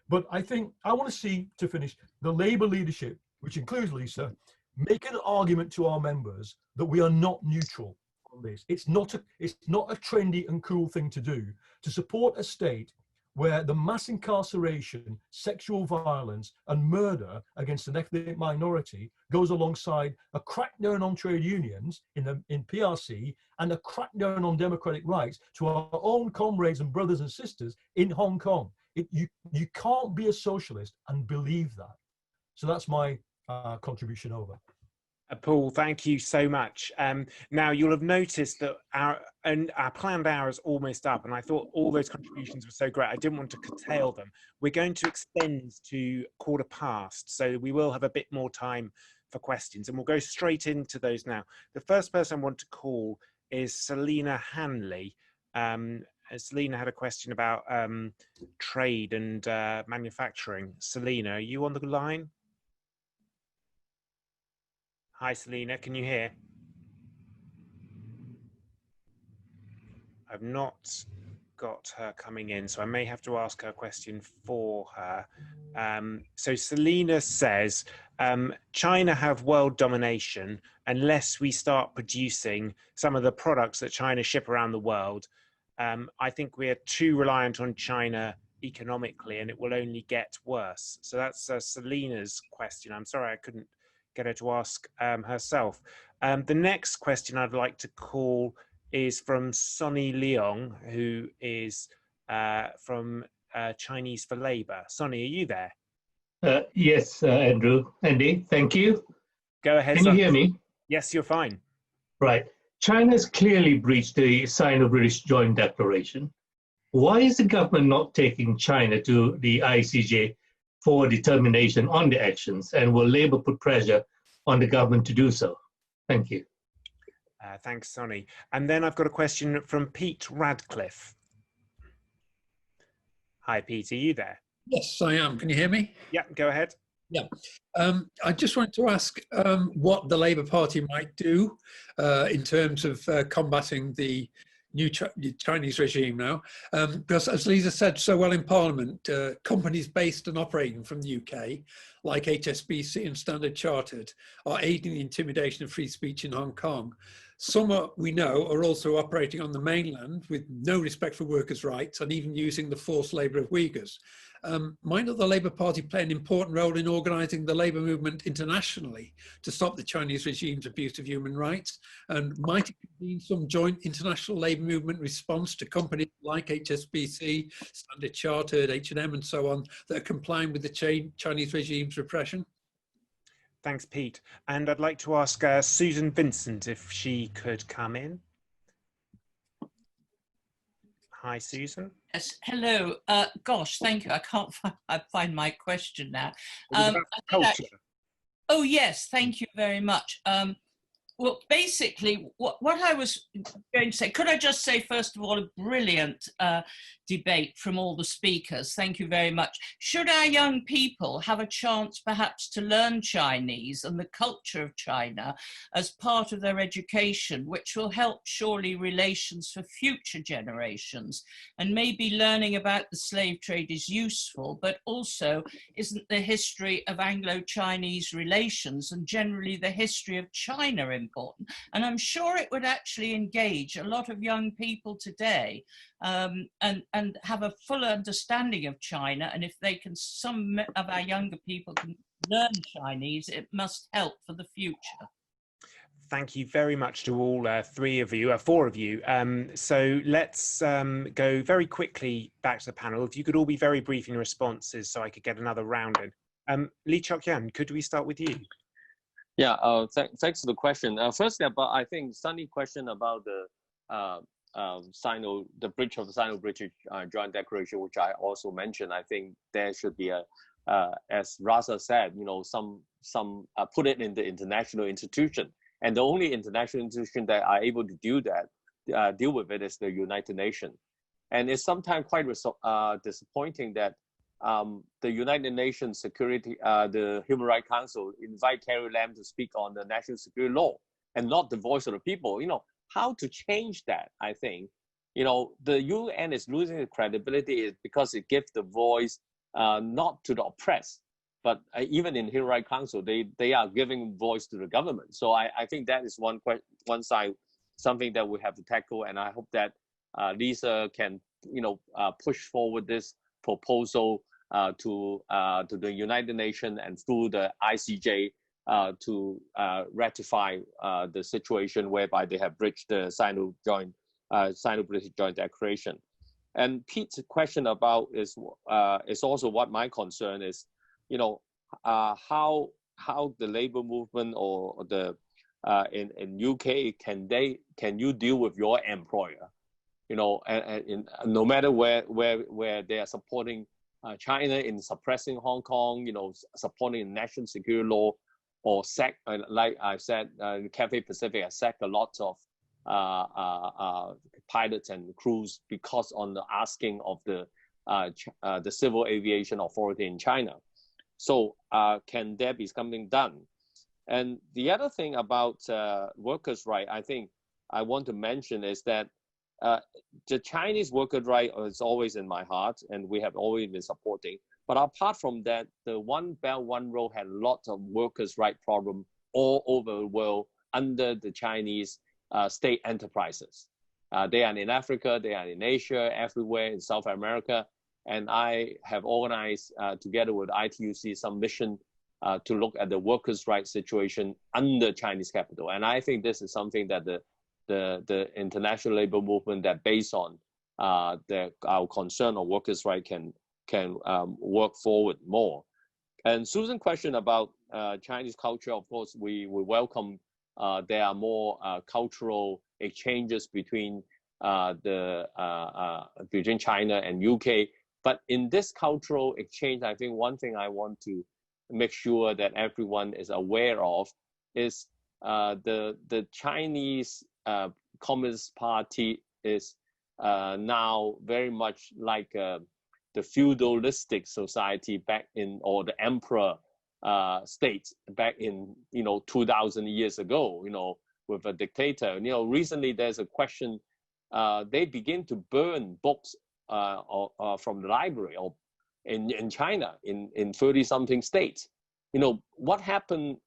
But I think I want to see, to finish, the Labour leadership, which includes Lisa, make an argument to our members that we are not neutral on this. It's not a trendy and cool thing to do to support a state where the mass incarceration, sexual violence, and murder against an ethnic minority goes alongside a crackdown on trade unions in PRC and a crackdown on democratic rights to our own comrades and brothers and sisters in Hong Kong. You can't be a socialist and believe that. So that's my contribution over. Paul, thank you so much. Now, you'll have noticed that our planned hour is almost up, and I thought all those contributions were so great. I didn't want to curtail them. We're going to extend to 15:15, so we will have a bit more time for questions, and we'll go straight into those now. The first person I want to call is Selina Hanley. Selina had a question about trade and manufacturing. Selina, are you on the line? Hi, Selina, can you hear? I've not got her coming in, so I may have to ask her a question for her. So Selina says, China have world domination unless we start producing some of the products that China ship around the world. I think we are too reliant on China economically, and it will only get worse. So that's Selina's question. I'm sorry I couldn't get her to ask herself. The next question I'd like to call is from Sonny Leong, who is from Chinese for Labour. Sonny, are you there? Yes, Andy, thank you. Go ahead. Can you hear me? Yes, you're fine. Right. China has clearly breached the Sino-British Joint Declaration. Why is the government not taking China to the ICJ for determination on the actions, and will Labour put pressure on the government to do so? Thank you. Thanks, Sonny. And then I've got a question from Pete Radcliffe. Hi, Pete, are you there? Yes, I am. Can you hear me? Yeah, go ahead. Yeah. I just wanted to ask what the Labour Party might do in terms of combating the new Chinese regime now, because as Lisa said so well in Parliament, companies based and operating from the UK, like HSBC and Standard Chartered, are aiding the intimidation of free speech in Hong Kong. Some, we know, are also operating on the mainland with no respect for workers' rights and even using the forced labour of Uyghurs. Might not the Labour Party play an important role in organising the labour movement internationally to stop the Chinese regime's abuse of human rights? And might it convene some joint international labour movement response to companies like HSBC, Standard Chartered, H&M and so on that are complying with the Chinese regime's repression? Thanks, Pete. And I'd like to ask Susan Vincent if she could come in. Hi, Susan. Yes, hello. Gosh, thank you. I can't find my question now. Culture. Oh, yes, thank you very much. Well, basically, what I was going to say, could I just say, first of all, a brilliant debate from all the speakers. Thank you very much. Should our young people have a chance perhaps to learn Chinese and the culture of China as part of their education, which will help surely relations for future generations? And maybe learning about the slave trade is useful, but also isn't the history of Anglo-Chinese relations and generally the history of China important? And I'm sure it would actually engage a lot of young people today and have a full understanding of China. And if they can, some of our younger people can learn Chinese, it must help for the future. Thank you very much to all four of you. So let's go very quickly back to the panel. If you could all be very brief in your responses so I could get another round in. Cheuk-yan, could we start with you? Yeah, thanks for the question. Firstly, about I think Sunny's question about the breach of the Sino-British Joint Declaration, which I also mentioned. I think there should be a, as Reza said, some put it in the international institution And the only international institution that are able to do that, deal with it, is the United Nations. And it's sometimes quite disappointing that the United Nations Security, the Human Rights Council, invite Carrie Lam to speak on the national security law and not the voice of the people. You know, how to change that, I think. You know, the UN is losing its credibility because it gives the voice not to the oppressed, but even in Human Rights Council, they are giving voice to the government. So I think that is one side, something that we have to tackle, and I hope that Lisa can, you know, push forward this proposal to the United Nations and through the ICJ to ratify the situation whereby they have breached the Sino-British Joint Declaration. And Pete's question about is also what my concern is. You know, how the labor movement or the in UK can you deal with your employer? You know, and no matter where they are supporting China in suppressing Hong Kong, you know, supporting national security law, or like I said, Cathay Pacific has sacked a lot of pilots and crews because on the asking of the Civil Aviation Authority in China. So can there be something done? And the other thing about workers' right, I think I want to mention is that the Chinese workers' right is always in my heart, and we have always been supporting. But apart from that, the One Belt, One Road had lots of workers' right problem all over the world under the Chinese state enterprises. They are in Africa, they are in Asia, everywhere in South America. And I have organized together with ITUC some mission to look at the workers' rights situation under Chinese capital. And I think this is something that the international labor movement that based on our concern on workers' rights can work forward more. And Susan's question about Chinese culture, of course, we welcome there are more cultural exchanges between between China and UK. But in this cultural exchange, I think one thing I want to make sure that everyone is aware of is the Chinese Communist Party is now very much like the feudalistic society back in, or the emperor states back in, 2000 years ago, with a dictator. Recently there's a question, they begin to burn books from the library or in China in 30-something states. What happened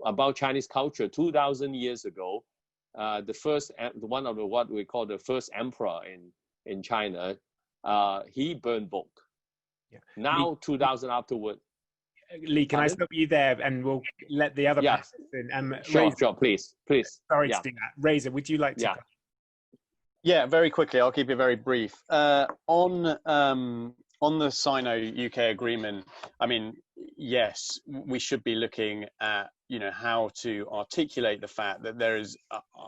about Chinese culture 2,000 years ago? One of what we call the first emperor in China, he burned book. Yeah. Now 2,000 afterward. Lee, can I stop you there, and we'll let the other panelists in. Sure, please. Sorry to do that. Reza, would you like to? Yeah, very quickly. I'll keep it very brief. On the Sino-UK agreement, I mean, yes, we should be looking at, how to articulate the fact that there is,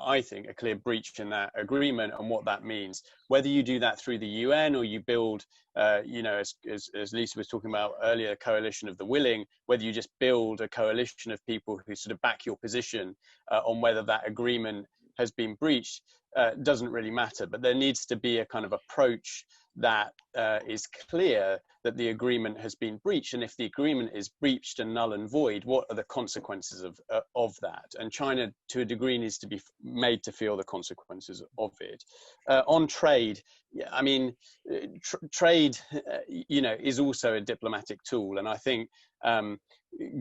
I think, a clear breach in that agreement and what that means. Whether you do that through the UN or you build, as Lisa was talking about earlier, a coalition of the willing, whether you just build a coalition of people who sort of back your position on whether that agreement has been breached, doesn't really matter. But there needs to be a kind of approach that is clear that the agreement has been breached, and if the agreement is breached and null and void, what are the consequences of that? And China, to a degree, needs to be made to feel the consequences of it. On trade, I mean, trade, is also a diplomatic tool, and I think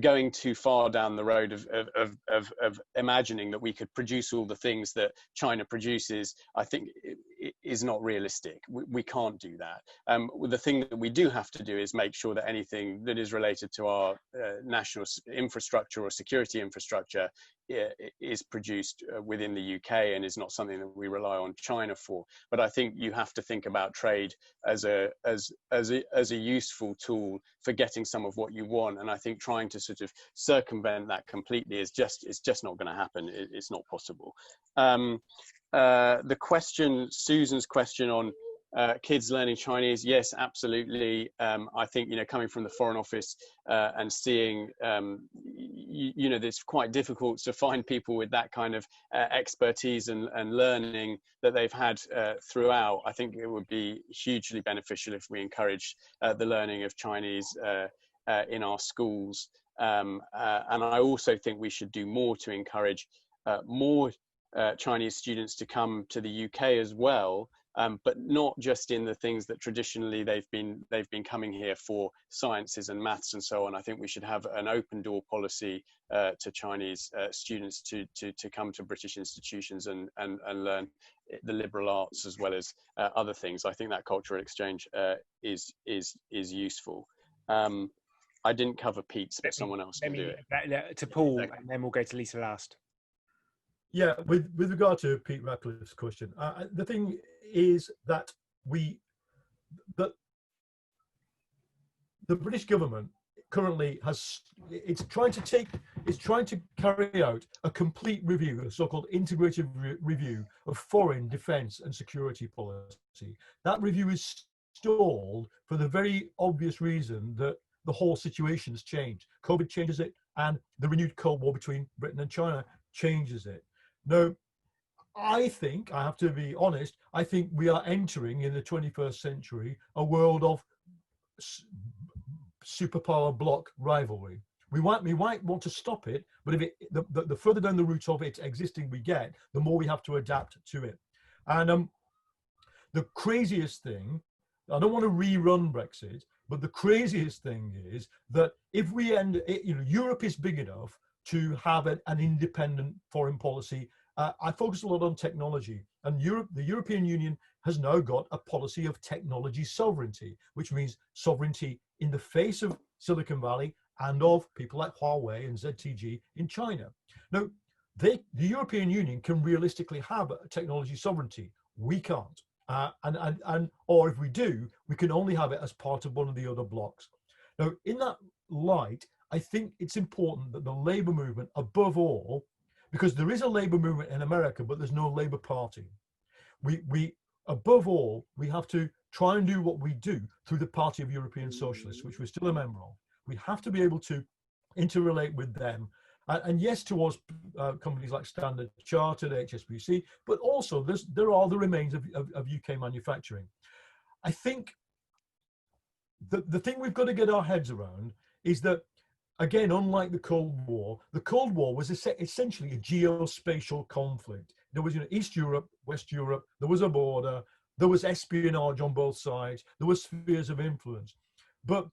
going too far down the road of imagining that we could produce all the things that China produces, I think is not realistic. We can't do that. The thing that we do have to do is make sure that anything that is related to our national infrastructure or security infrastructure is produced within the UK and is not something that we rely on China for. But I think you have to think about trade as a useful tool for getting some of what you want. And I think trying to sort of circumvent that completely is just not going to happen. It's not possible. The question, Susan's question on kids learning Chinese, yes, absolutely. I think, you know, coming from the Foreign Office and seeing, you know, it's quite difficult to find people with that kind of expertise and learning that they've had throughout. I think it would be hugely beneficial if we encourage the learning of Chinese in our schools. And I also think we should do more to encourage more Chinese students to come to the UK as well, but not just in the things that traditionally they've been coming here for, sciences and maths and so on. I think we should have an open door policy to Chinese students to come to British institutions and learn the liberal arts as well as other things. I think that cultural exchange is useful. I didn't cover Pete's, but someone else can do it. To Paul, and then we'll go to Lisa last. Yeah, with regard to Pete Ratcliffe's question, the thing is that the British government currently it's trying to carry out a complete review, a so-called integrated review of foreign, defence and security policy. That review is stalled for the very obvious reason that the whole situation has changed. COVID changes it, and the renewed Cold War between Britain and China changes it. Now, I think, I have to be honest, I think we are entering in the 21st century a world of superpower bloc rivalry. We might want to stop it, but if the further down the route of it existing we get, the more we have to adapt to it. And the craziest thing, I don't want to rerun Brexit, but the craziest thing is that if we Europe is big enough to have an independent foreign policy. I focus a lot on technology, and the European Union has now got a policy of technology sovereignty, which means sovereignty in the face of Silicon Valley and of people like Huawei and ZTE in China. Now, the European Union can realistically have a technology sovereignty. We can't. Or if we do, we can only have it as part of one of the other blocks. Now, in that light, I think it's important that the labor movement, above all, because there is a labor movement in America, but there's no Labour Party. We above all, we have to try and do what we do through the Party of European Socialists, which we're still a member of. We have to be able to interrelate with them. And yes, towards companies like Standard Chartered, HSBC, but also there are the remains of UK manufacturing. I think the thing we've got to get our heads around is that, again, unlike the Cold War was essentially a geospatial conflict. There was, East Europe, West Europe, there was a border, there was espionage on both sides, there were spheres of influence. But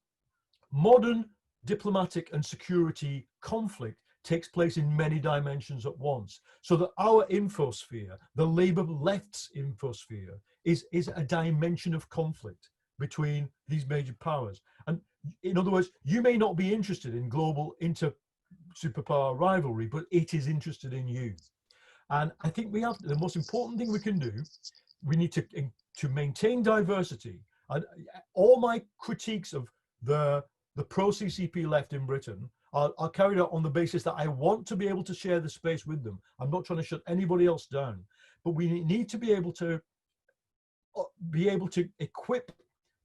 modern diplomatic and security conflict takes place in many dimensions at once. So that our infosphere, the Labour left's infosphere, is a dimension of conflict between these major powers. And in other words, you may not be interested in global inter-superpower rivalry, but it is interested in you. And I think the most important thing we can do, we need to maintain diversity. All my critiques of the pro-CCP left in Britain are carried out on the basis that I want to be able to share the space with them. I'm not trying to shut anybody else down, but we need to be able to equip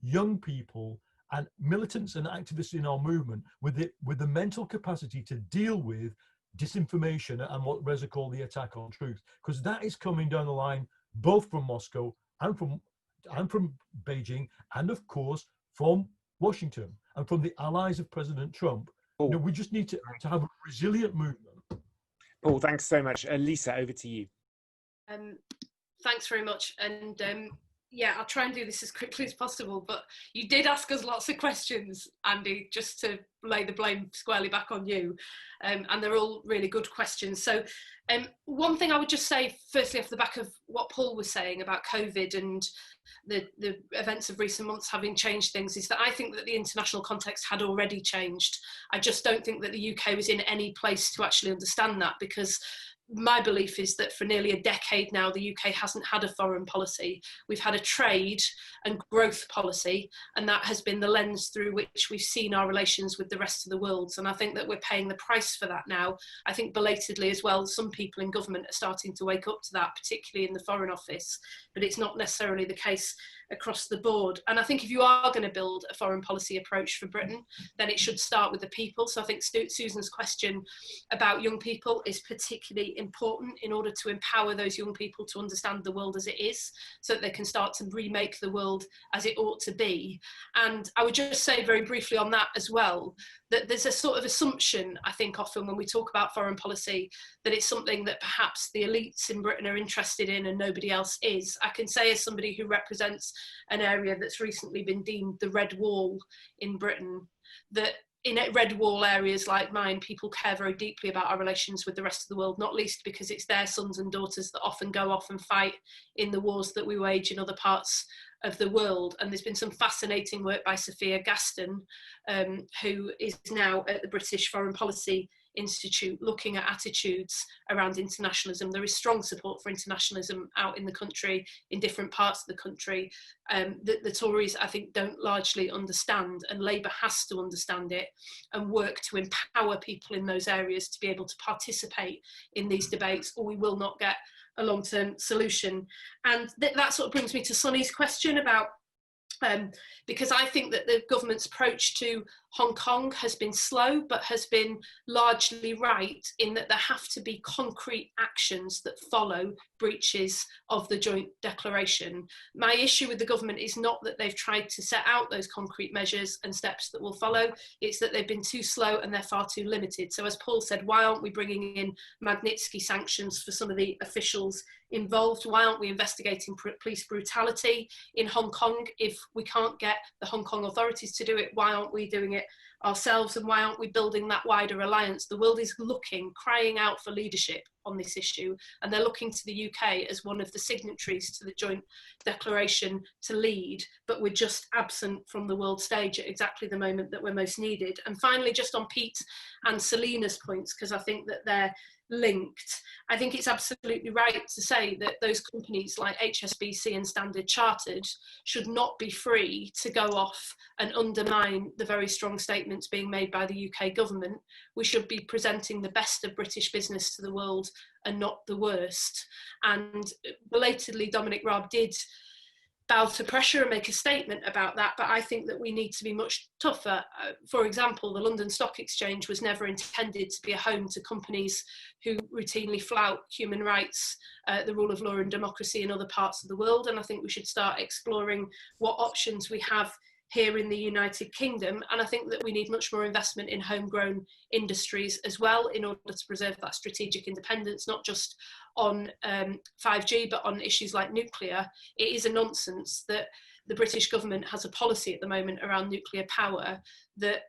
young people and militants and activists in our movement with the mental capacity to deal with disinformation and what Reza called the attack on truth, because that is coming down the line both from Moscow and from Beijing, and of course from Washington and from the allies of President Trump. We just need to have a resilient movement. Paul, thanks so much. Lisa, over to you. Thanks very much. And yeah, I'll try and do this as quickly as possible, but you did ask us lots of questions, Andy, just to lay the blame squarely back on you. And they're all really good questions. So one thing I would just say, firstly, off the back of what Paul was saying about COVID and the events of recent months having changed things, is that I think that the international context had already changed. I just don't think that the UK was in any place to actually understand that, because my belief is that for nearly a decade now, the UK hasn't had a foreign policy. We've had a trade and growth policy, and that has been the lens through which we've seen our relations with the rest of the world. And I think that we're paying the price for that now. I think belatedly as well, some people in government are starting to wake up to that, particularly in the Foreign Office, but it's not necessarily the case across the board. And I think if you are going to build a foreign policy approach for Britain, then it should start with the people. So I think Susan's question about young people is particularly important in order to empower those young people to understand the world as it is, so that they can start to remake the world as it ought to be. And I would just say very briefly on that as well, that there's a sort of assumption, I think, often when we talk about foreign policy, that it's something that perhaps the elites in Britain are interested in and nobody else is. I can say, as somebody who represents an area that's recently been deemed the red wall in Britain, that in red wall areas like mine, people care very deeply about our relations with the rest of the world, not least because it's their sons and daughters that often go off and fight in the wars that we wage in other parts of the world. And there's been some fascinating work by Sophia Gaston, who is now at the British Foreign Policy Institute, looking at attitudes around internationalism. There is strong support for internationalism out in the country, in different parts of the country, that the Tories, I think, don't largely understand, and Labour has to understand it and work to empower people in those areas to be able to participate in these debates, or we will not get a long-term solution. And that sort of brings me to Sonny's question about because I think that the government's approach to Hong Kong has been slow, but has been largely right in that there have to be concrete actions that follow breaches of the joint declaration. My issue with the government is not that they've tried to set out those concrete measures and steps that will follow, it's that they've been too slow and they're far too limited. So as Paul said, why aren't we bringing in Magnitsky sanctions for some of the officials involved? Why aren't we investigating police brutality in Hong Kong? If we can't get the Hong Kong authorities to do it, why aren't we doing it ourselves, and why aren't we building that wider alliance? The world is looking, crying out for leadership on this issue, and they're looking to the UK as one of the signatories to the joint declaration to lead, but we're just absent from the world stage at exactly the moment that we're most needed. And finally, just on Pete and Selina's points, because I think that they're linked, I think it's absolutely right to say that those companies like HSBC and Standard Chartered should not be free to go off and undermine the very strong statements being made by the UK government. We should be presenting the best of British business to the world and not the worst. And belatedly, Dominic Raab did bow to pressure and make a statement about that, but I think that we need to be much tougher. For example, the London Stock Exchange was never intended to be a home to companies who routinely flout human rights, the rule of law and democracy in other parts of the world, and I think we should start exploring what options we have here in the United Kingdom. And I think that we need much more investment in homegrown industries as well in order to preserve that strategic independence, not just on 5G, but on issues like nuclear. It is a nonsense that the British government has a policy at the moment around nuclear power that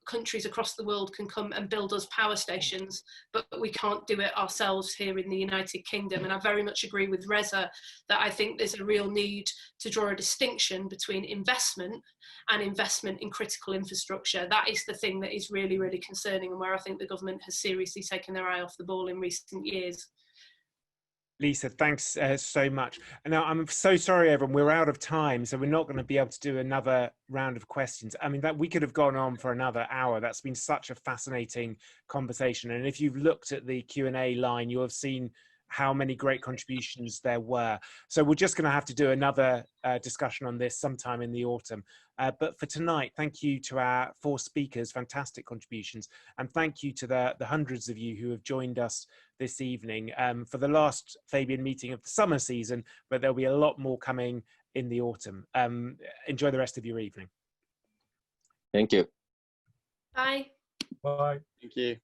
countries across the world can come and build us power stations, but we can't do it ourselves here in the United Kingdom. And I very much agree with Reza that I think there's a real need to draw a distinction between investment and investment in critical infrastructure. That is the thing that is really, really concerning, and where I think the government has seriously taken their eye off the ball in recent years. Lisa, thanks so much. And now I'm so sorry, everyone, we're out of time, so we're not going to be able to do another round of questions. I mean, that we could have gone on for another hour. That's been such a fascinating conversation. And if you've looked at the Q&A line, you'll have seen how many great contributions there were. So we're just going to have to do another discussion on this sometime in the autumn. But for tonight, thank you to our 4 speakers, fantastic contributions. And thank you to the hundreds of you who have joined us this evening for the last Fabian meeting of the summer season, but there'll be a lot more coming in the autumn. Enjoy the rest of your evening. Thank you. Bye. Bye. Thank you.